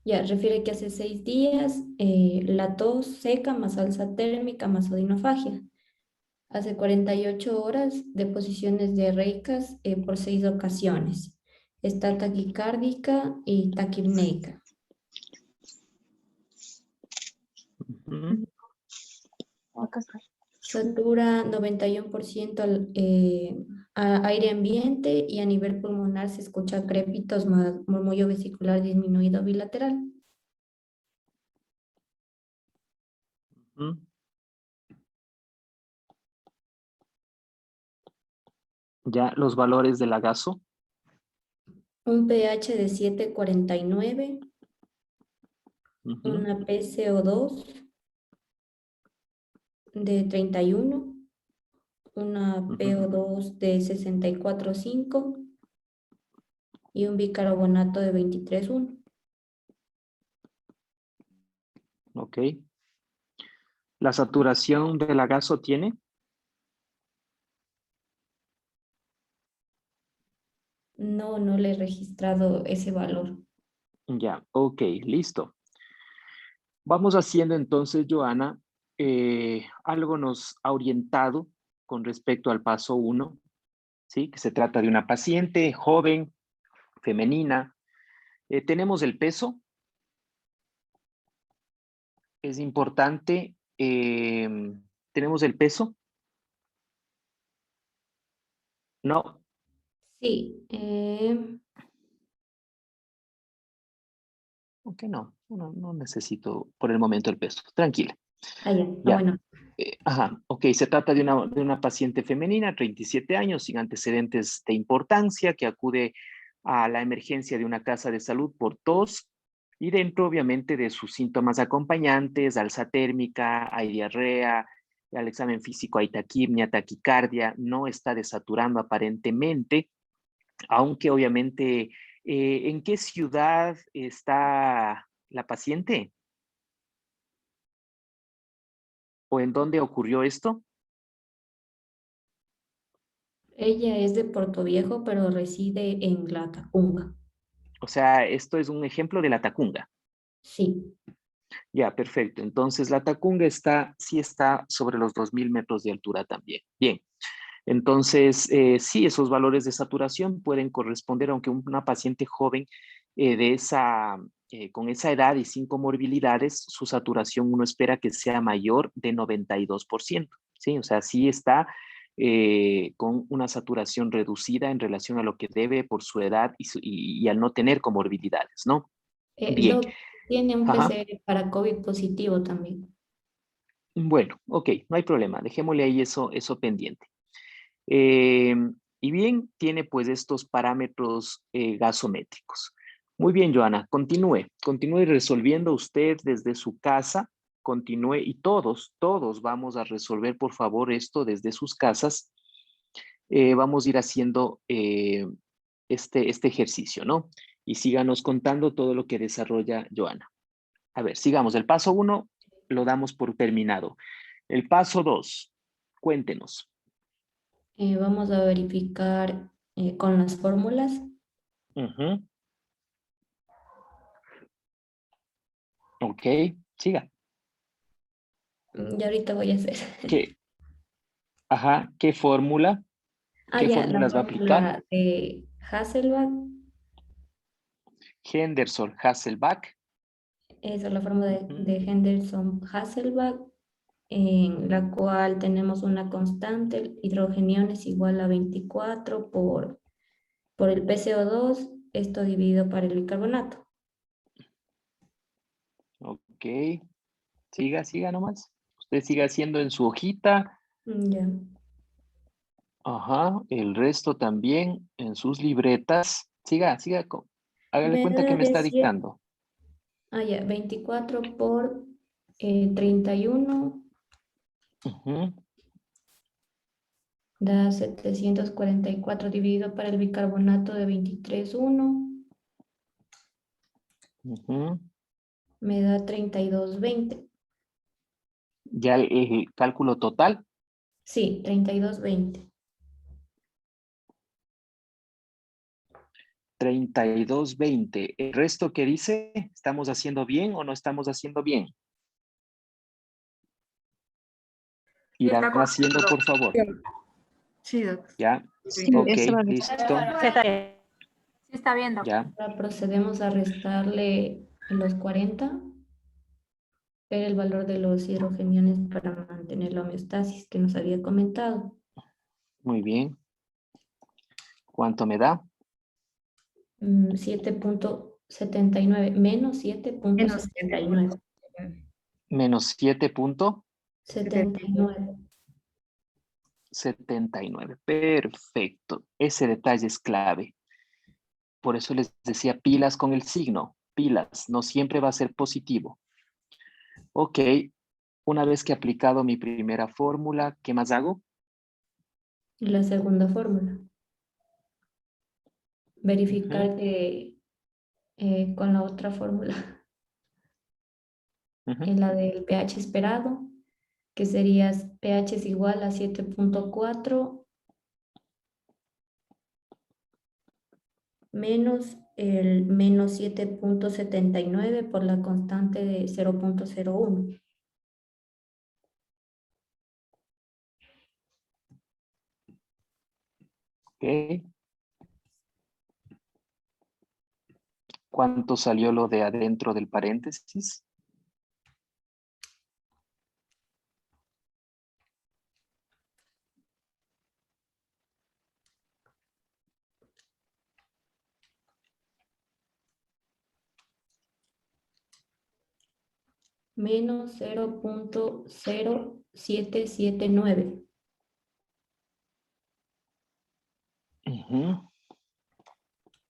Ya, refiere que hace 6 días la tos seca más alza térmica más odinofagia. Hace 48 horas deposiciones diarreicas por 6 ocasiones. Está taquicárdica y taquipneica. Satura 91% aire ambiente y a nivel pulmonar se escucha crépitos más murmullo vesicular disminuido bilateral. Ya los valores del agaso. un pH de 7,49, Ujú, una PCO2 de 31, una ujú. PO2 de 64,5 y un bicarbonato de 23,1. Ok. ¿La saturación del agaso tiene? No, no le he registrado ese valor. Ya, ok, listo. Vamos haciendo entonces, Joana, algo nos ha orientado con respecto al paso 1, ¿sí? Que se trata de una paciente joven, femenina. Tenemos el peso, es importante. ¿Tenemos el peso? No, Sí, ok, no necesito por el momento el peso. Tranquila. ya, Ya. bueno. Ajá, ok, se trata de una paciente femenina, 37 años, sin antecedentes de importancia, que acude a la emergencia de una casa de salud por tos y dentro, obviamente, de sus síntomas acompañantes, alza térmica, hay diarrea, al examen físico hay taquipnia, taquicardia, no está desaturando aparentemente, aunque obviamente, ¿en qué ciudad está la paciente? ¿O en dónde ocurrió esto? Ella es de Puerto Viejo, pero reside en La Tacunga. O sea, esto es un ejemplo de la Tacunga. Sí, Ya, perfecto. Entonces, la Tacunga sí está sobre los 2000 metros de altura también. Bien. Entonces, sí, esos valores de saturación pueden corresponder, aunque una paciente joven con esa edad y sin comorbilidades, su saturación uno espera que sea mayor de 92%. ¿Sí? O sea, sí está con una saturación reducida en relación a lo que debe por su edad y al no tener comorbilidades, ¿no? Bien. tiene un Ajá. PCR para COVID positivo también. Bueno, ok, no hay problema. Dejémosle ahí eso pendiente. Eh, y bien, tiene pues estos parámetros gasométricos. Muy bien, Joana, continúe resolviendo usted desde su casa, continúe y todos vamos a resolver, por favor, esto desde sus casas. Vamos a ir haciendo este ejercicio, ¿no? Y síganos contando todo lo que desarrolla Joana. A ver, sigamos. El paso 1 lo damos por terminado. El paso 2, cuéntenos. Vamos a verificar con las fórmulas. Ujú. Ok, siga. Y ahorita voy a hacer. ¿Qué, ajá, qué fórmula? ¿Qué Ya, la fórmulas va a aplicar? fórmula de Hasselbalch. Henderson, Hasselbalch. Esa es la fórmula Ujú, de Henderson-Hasselbalch, en la cual tenemos una constante, el hidrogenión es igual a 24 por el PCO2, esto dividido para el bicarbonato. ok, siga nomás. Usted siga haciendo en su hojita. Ya. Ajá, el resto también en sus libretas. Hágale Me cuenta que da me de está 7, dictando. ya, 24 por 31 Ujú, da 744 dividido para el bicarbonato de 23,1, ujú. me da 32,20. Ya el cálculo total, Sí, 32,20. 32,20. El resto que dice, ¿estamos haciendo bien o no estamos haciendo bien? Está Irán haciendo, correcto. por favor. Sí, doctor. Ya, Sí, ok, eso lo listo. Sí, está bien. Sí está bien, doctor. Ya, Ahora procedemos a restarle los 40, ver el valor de los hidrogeniones para mantener la homeostasis que nos había comentado. muy bien. ¿Cuánto me da? 7,79, menos Menos 7,79. Menos 79. 7,79. Perfecto. Ese detalle es clave. Por eso les decía pilas con el signo. Pilas, no siempre va a ser positivo. Ok, una vez que he aplicado mi primera fórmula, ¿qué más hago? La segunda fórmula. Verificar que con la otra fórmula, en la del pH esperado, que sería pH es igual a 7.4 menos el menos 7.79 por la constante de 0.01. Ok. ¿Cuánto salió lo de adentro del paréntesis? Menos 0.0779.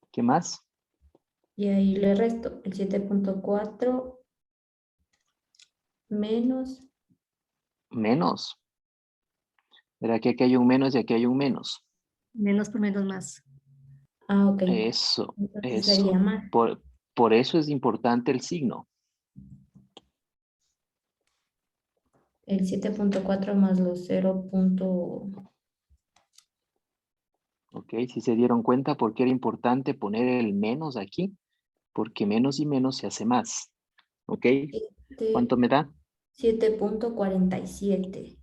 ¿Qué más? Y ahí le resto el 7.4 menos. Menos. ¿Verdad que aquí hay un menos y aquí hay un menos? Menos por menos más. Ah, ok. Eso, Entonces eso. sería más. Por eso es importante el signo. El 7.4 más los 0. Ok, si se dieron cuenta por qué era importante poner el menos aquí, porque menos y menos se hace más. ¿Ok? ¿Cuánto me da? 7.47.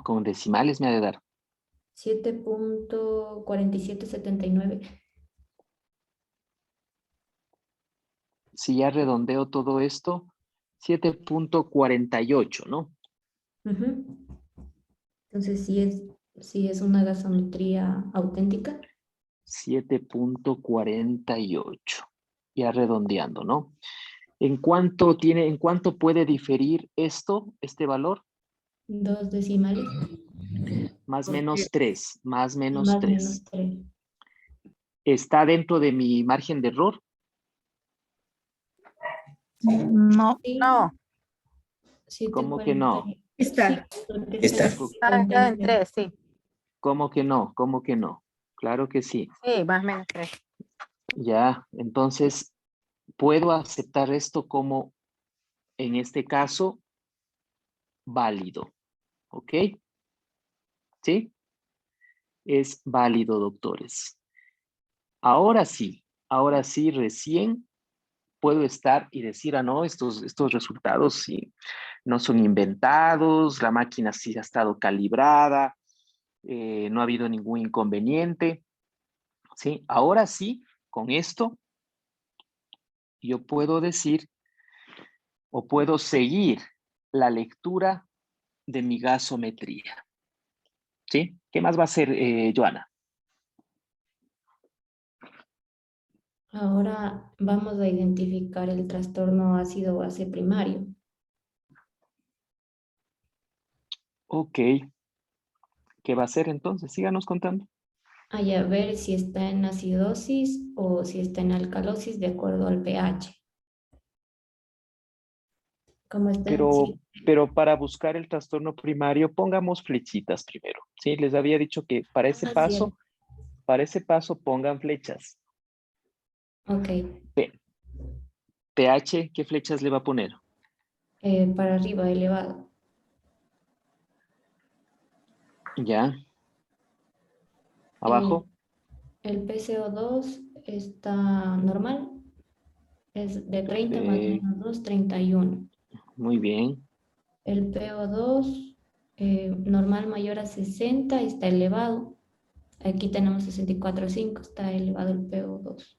Con decimales me ha de dar. 7.4779. Si ya redondeo todo esto, 7.48, ¿no? Ujú. Entonces sí es una gasometría auténtica. 7.48. Ya redondeando, ¿no? ¿En cuánto puede diferir este valor? 2 decimales. Más ¿Por qué? menos 3, más menos Más menos 3. 3. ¿Está dentro de mi margen de error? No, Sí, no, ¿Cómo que 7.40. no? Está. Sí, porque Está. está en 3, sí. ¿Cómo que no? ¿Cómo que no? Claro que sí. Sí, más o menos 3. Ya, entonces, puedo aceptar esto como, en este caso, válido. ¿Ok? ¿Sí? Es válido, doctores. Ahora sí, recién puedo estar y decir, ah, no, estos resultados sí, no son inventados, la máquina sí ha estado calibrada, no ha habido ningún inconveniente. ¿Sí? Ahora sí, con esto, yo puedo decir o puedo seguir la lectura de mi gasometría. ¿Sí? ¿Qué más va a hacer, Joana? Ahora vamos a identificar el trastorno ácido-base primario. Ok. ¿Qué va a hacer entonces? Síganos contando. Hay a ver si está en acidosis o si está en alcalosis de acuerdo al pH. Como está en Pero para buscar el trastorno primario, pongamos flechitas primero. ¿Sí? Les había dicho que para ese cierto. paso pongan flechas. Ok, pH, ¿qué flechas le va a poner? para arriba, elevado. Ya. Abajo. El PCO2 está normal, es de 30 más Perfecto. menos 2, 31. Muy bien. El PO2 normal mayor a 60 está elevado. Aquí tenemos 64,5, está elevado el PO2.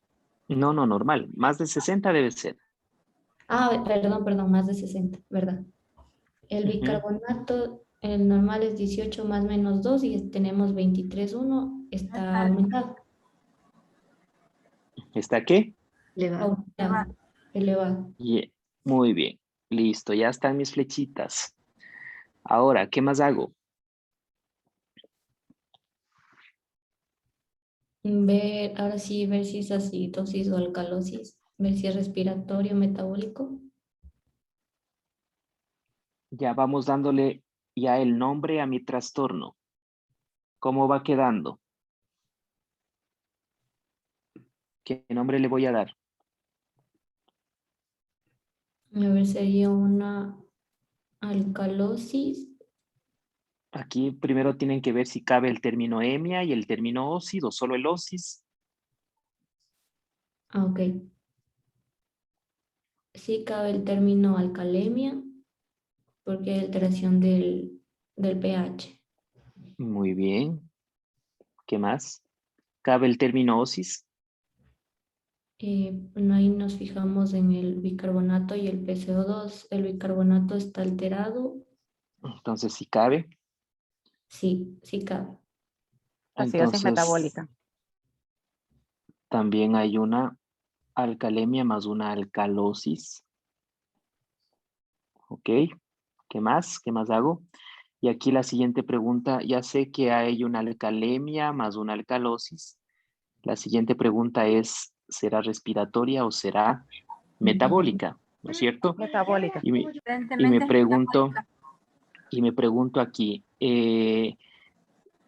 No, normal. Más de 60 debe ser. Ah, perdón, más de 60, ¿verdad? El bicarbonato, el normal es 18 más menos 2 y tenemos 23,1, está aumentado. ¿Está qué? Elevado. Aumentado, elevado. Muy bien. Listo, ya están mis flechitas. Ahora, ¿qué más hago? Ver, ahora sí, ver si es acidosis o alcalosis, ver si es respiratorio, metabólico. Ya vamos dándole ya el nombre a mi trastorno. ¿Cómo va quedando? ¿Qué nombre le voy a dar? A ver, sería una alcalosis. Aquí primero tienen que ver si cabe el término hemia y el término óxido, solo el osis. Ah, ok. Sí cabe el término alcalemia porque hay alteración del pH. Muy bien. ¿Qué más? ¿Cabe el término osis? Bueno, ahí nos fijamos en el bicarbonato y el PCO2. El bicarbonato está alterado. Entonces, si cabe. Sí, sí cabe. Acidosis Entonces, metabólica. también hay una alcalemia más una alcalosis. ¿Ok? ¿Qué más? ¿Qué más hago? Y aquí la siguiente pregunta, ya sé que hay una alcalemia más una alcalosis. La siguiente pregunta es, ¿será respiratoria o será metabólica? ¿No es cierto? Metabólica. Y me, y me Evidentemente es pregunto, metabólica. y me pregunto aquí, en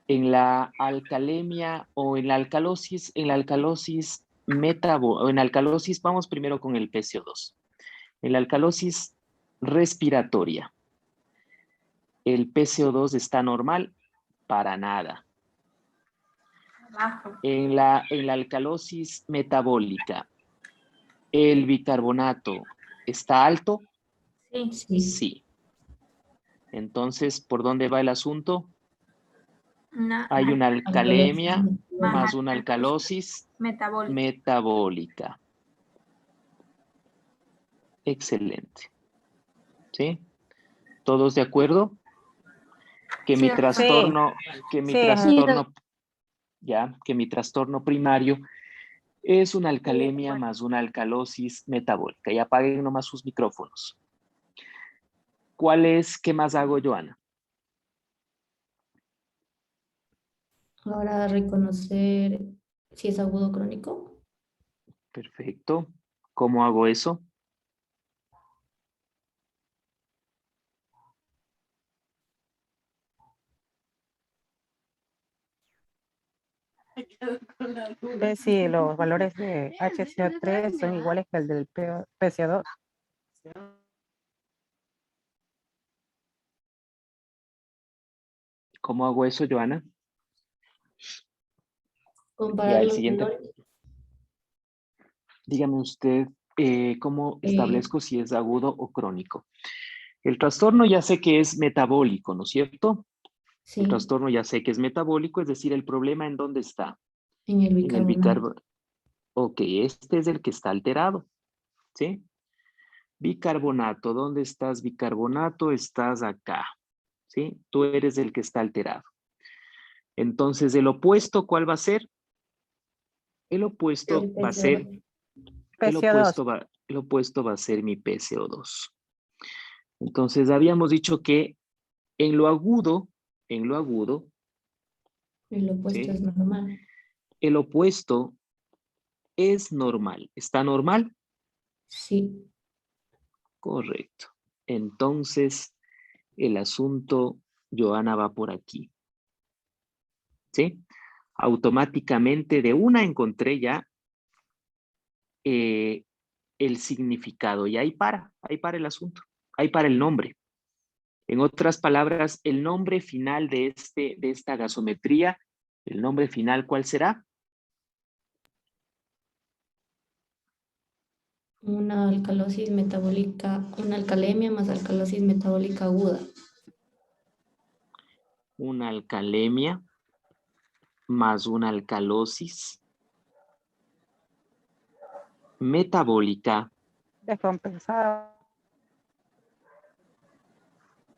la alcalemia o en la alcalosis o en alcalosis, vamos primero con el PCO2. En la alcalosis respiratoria, ¿el PCO2 está normal? Para nada. Bajo. En la alcalosis metabólica, ¿el bicarbonato está alto? Sí. Sí. Sí. Entonces, ¿por dónde va el asunto? Una Hay una Alcalosis alcalemia más más una alcalosis alcalosis metabólica. metabólica. Excelente. ¿Sí? ¿Todos de acuerdo? Que Sí, mi doctor. Sí, trastorno, que mi sí, trastorno, ya, que mi trastorno primario es una alcalemia más una alcalosis metabólica. Y apaguen nomás sus micrófonos. ¿Qué más hago, Joana? Ahora reconocer si es agudo o crónico. Perfecto. ¿Cómo hago eso? Ve si los valores de HCO3 son iguales que el del PCO2. ¿Cómo hago eso, Joana? Ya Comparar el los siguiente, valores. dígame usted, ¿cómo Eh, establezco si es agudo o crónico? El trastorno ya sé que es metabólico, ¿no es cierto? El sí, trastorno ya sé que es metabólico, es decir, el problema ¿en dónde está? en el En el bicarbonato. bicarbonato. Ok, este es el que está alterado, ¿sí? Bicarbonato, ¿dónde estás, bicarbonato? Estás acá, ¿sí? Tú eres el que está alterado. Entonces, ¿el opuesto cuál va a ser? El opuesto El va a ser, PCO2. PCO2. el opuesto va a ser mi PCO2. Entonces, habíamos dicho que en lo agudo, El opuesto ¿sí? es normal. El opuesto es normal. ¿Está normal? Sí. Correcto. Entonces, el asunto, Joana, va por aquí. ¿Sí? Automáticamente de una encontré ya el significado y ahí para el asunto, ahí para el nombre. En otras palabras, el nombre final de esta gasometría, el nombre final, ¿cuál será? Una alcalosis metabólica, una alcalemia más alcalosis metabólica aguda. Una alcalemia más una alcalosis metabólica Descompensada.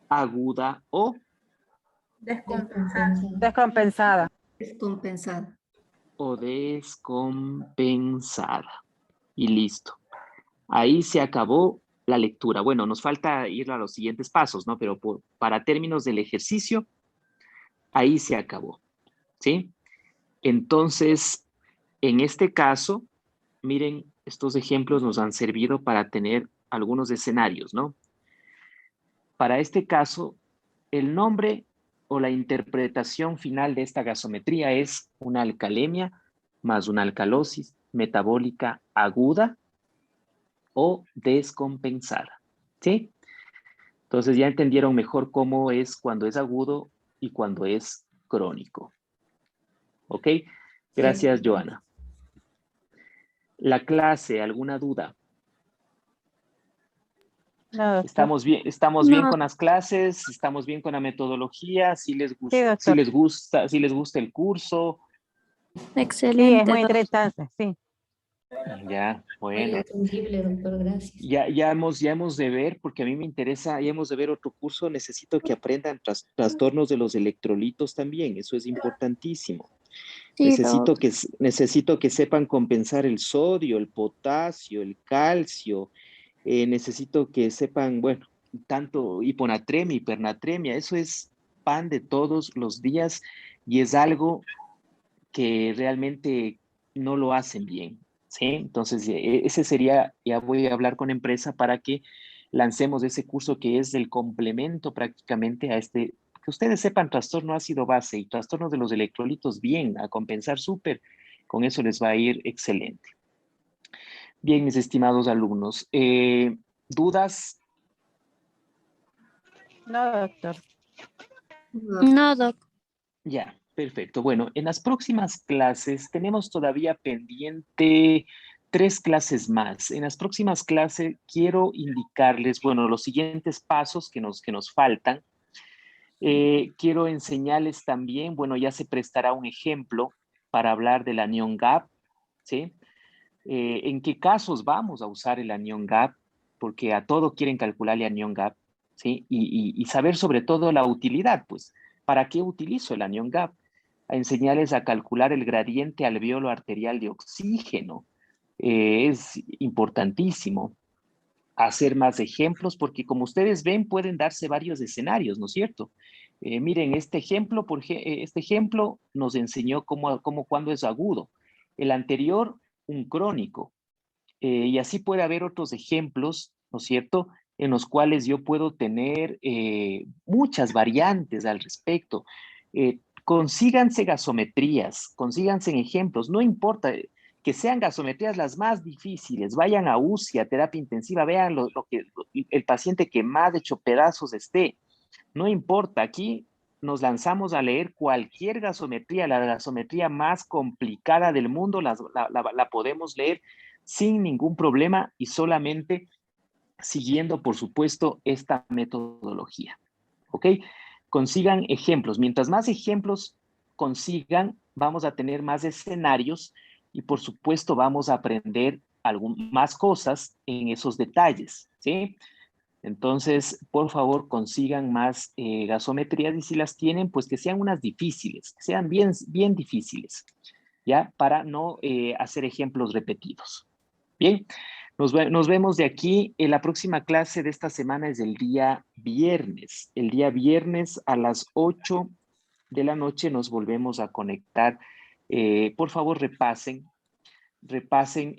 aguda o Descompensada. Descompensada. Descompensada. descompensada. Y listo. Ahí se acabó la lectura. Bueno, nos falta ir a los siguientes pasos, ¿no? Pero para términos del ejercicio, ahí se acabó, ¿sí? Entonces, En este caso, miren, estos ejemplos nos han servido para tener algunos escenarios, ¿no? Para este caso, el nombre o la interpretación final de esta gasometría es una alcalemia más una alcalosis metabólica aguda o descompensada, ¿sí? Entonces ya entendieron mejor cómo es cuando es agudo y cuando es crónico. ¿Ok? Gracias, Sí. Joana. La clase, ¿alguna duda? No, doctor. Estamos bien No. con las clases, estamos bien con la metodología, si les Sí, gusta, doctor. si les gusta el curso. Sí, es Excelente, muy doctor. interesante, sí. Ya, Muy bueno. entendible, doctor, gracias. Ya hemos de ver, porque a mí me interesa, ya hemos de ver otro curso, necesito que aprendan trastornos de los electrolitos también, eso es importantísimo. Sí, doc. Necesito que sepan compensar el sodio, el potasio, el calcio, necesito que sepan, bueno, tanto hiponatremia, hipernatremia, eso es pan de todos los días y es algo que realmente no lo hacen bien, ¿sí? Entonces, ese sería, ya voy a hablar con empresa para que lancemos ese curso que es el complemento prácticamente a este, que ustedes sepan trastorno ácido base y trastornos de los electrolitos bien, a compensar súper, con eso les va a ir excelente. Bien, mis estimados alumnos, ¿dudas? No, doctor. No, doc. Ya, perfecto. Bueno, en las próximas clases tenemos todavía pendiente 3 clases más. En las próximas clases quiero indicarles, bueno, los siguientes pasos que nos faltan. Quiero enseñarles también, bueno, ya se prestará un ejemplo para hablar del anión GAP, ¿sí? ¿En qué casos vamos a usar el anión GAP? Porque a todo quieren calcular el anión GAP, ¿sí? Y saber sobre todo la utilidad, pues, ¿para qué utilizo el anión GAP? A enseñarles a calcular el gradiente alveolo arterial de oxígeno. Es importantísimo hacer más ejemplos porque como ustedes ven pueden darse varios escenarios, ¿no es cierto? Miren, este ejemplo nos enseñó cuándo es agudo. El anterior, un crónico. Y así puede haber otros ejemplos, ¿no es cierto?, en los cuales yo puedo tener muchas variantes al respecto. Consíganse gasometrías, consíganse ejemplos, no importa que sean gasometrías las más difíciles, vayan a UCI, a terapia intensiva, vean el paciente que más hecho pedazos esté, no importa, aquí nos lanzamos a leer cualquier gasometría, la gasometría más complicada del mundo, la podemos leer sin ningún problema y solamente siguiendo, por supuesto, esta metodología. ¿Ok? Consigan ejemplos. Mientras más ejemplos consigan, vamos a tener más escenarios y, por supuesto, vamos a aprender más cosas en esos detalles. ¿Sí? Entonces, por favor, consigan más gasometrías y si las tienen, pues que sean unas difíciles, que sean bien, bien difíciles, ¿ya? Para no hacer ejemplos repetidos. Bien, nos vemos de aquí. La próxima clase de esta semana es el día viernes. El día viernes a las 8 de la noche nos volvemos a conectar. Por favor, repasen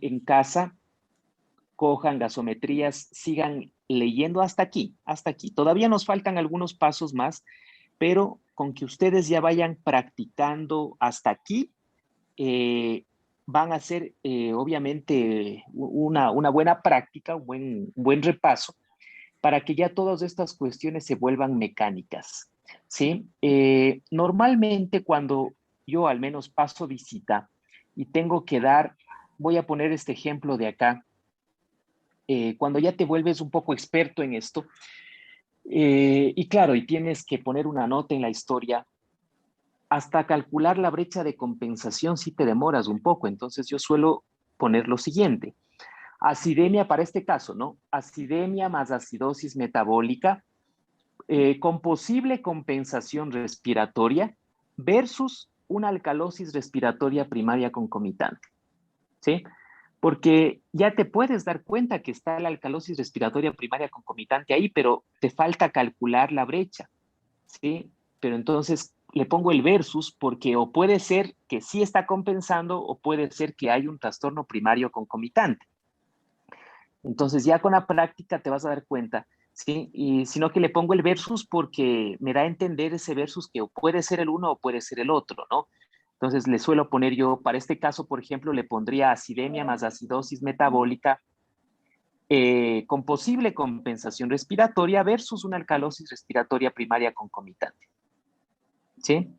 en casa, cojan gasometrías, sigan leyendo hasta aquí, hasta aquí. Todavía nos faltan algunos pasos más, pero con que ustedes ya vayan practicando hasta aquí, van a ser obviamente una buena práctica, un buen repaso, para que ya todas estas cuestiones se vuelvan mecánicas. ¿Sí? Normalmente cuando yo al menos paso visita y tengo que dar, voy a poner este ejemplo de acá, cuando ya te vuelves un poco experto en esto, y claro, y tienes que poner una nota en la historia, hasta calcular la brecha de compensación sí te demoras un poco, entonces yo suelo poner lo siguiente. Acidemia para este caso, ¿no? Acidemia más acidosis metabólica con posible compensación respiratoria versus una alcalosis respiratoria primaria concomitante, ¿sí? Porque ya te puedes dar cuenta que está la alcalosis respiratoria primaria concomitante ahí, pero te falta calcular la brecha, ¿sí? Pero entonces le pongo el versus porque o puede ser que sí está compensando o puede ser que hay un trastorno primario concomitante. Entonces ya con la práctica te vas a dar cuenta, ¿sí? Y sino que le pongo el versus porque me da a entender ese versus que o puede ser el uno o puede ser el otro, ¿no? Entonces le suelo poner yo, para este caso, por ejemplo, le pondría acidemia más acidosis metabólica con posible compensación respiratoria versus una alcalosis respiratoria primaria concomitante. ¿Sí?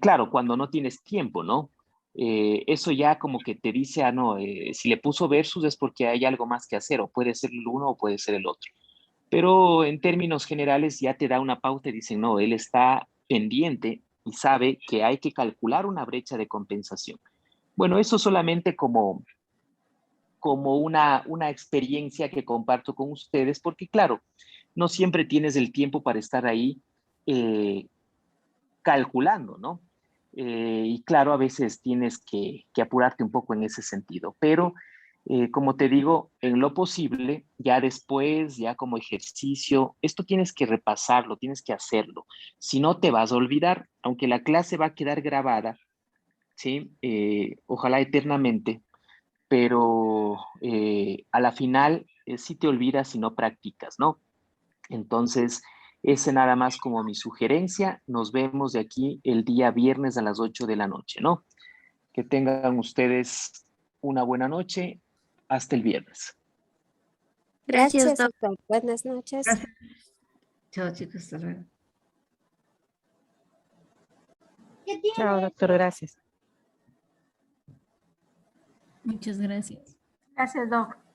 Claro, cuando no tienes tiempo, ¿no? Eso ya como que te dice, ah, no, si le puso versus es porque hay algo más que hacer, o puede ser el uno o puede ser el otro. Pero en términos generales ya te da una pauta y dicen, no, él está pendiente y sabe que hay que calcular una brecha de compensación. Bueno, eso solamente como una experiencia que comparto con ustedes, porque claro, no siempre tienes el tiempo para estar ahí calculando, ¿no? Y claro, a veces tienes que apurarte un poco en ese sentido, pero como te digo, en lo posible, ya después, ya como ejercicio, esto tienes que repasarlo, tienes que hacerlo. Si no, te vas a olvidar, aunque la clase va a quedar grabada, ¿sí? Ojalá eternamente, pero a la final sí te olvidas si no practicas, ¿no? Entonces, ese nada más como mi sugerencia. Nos vemos de aquí el día viernes a las 8 de la noche, ¿no? Que tengan ustedes una buena noche. Hasta el viernes. Gracias, Gracias, Doc. doctor. Buenas noches. Gracias. Chao, chicos. Hasta luego. Chao, doctor, gracias. Muchas gracias. Gracias, Doc.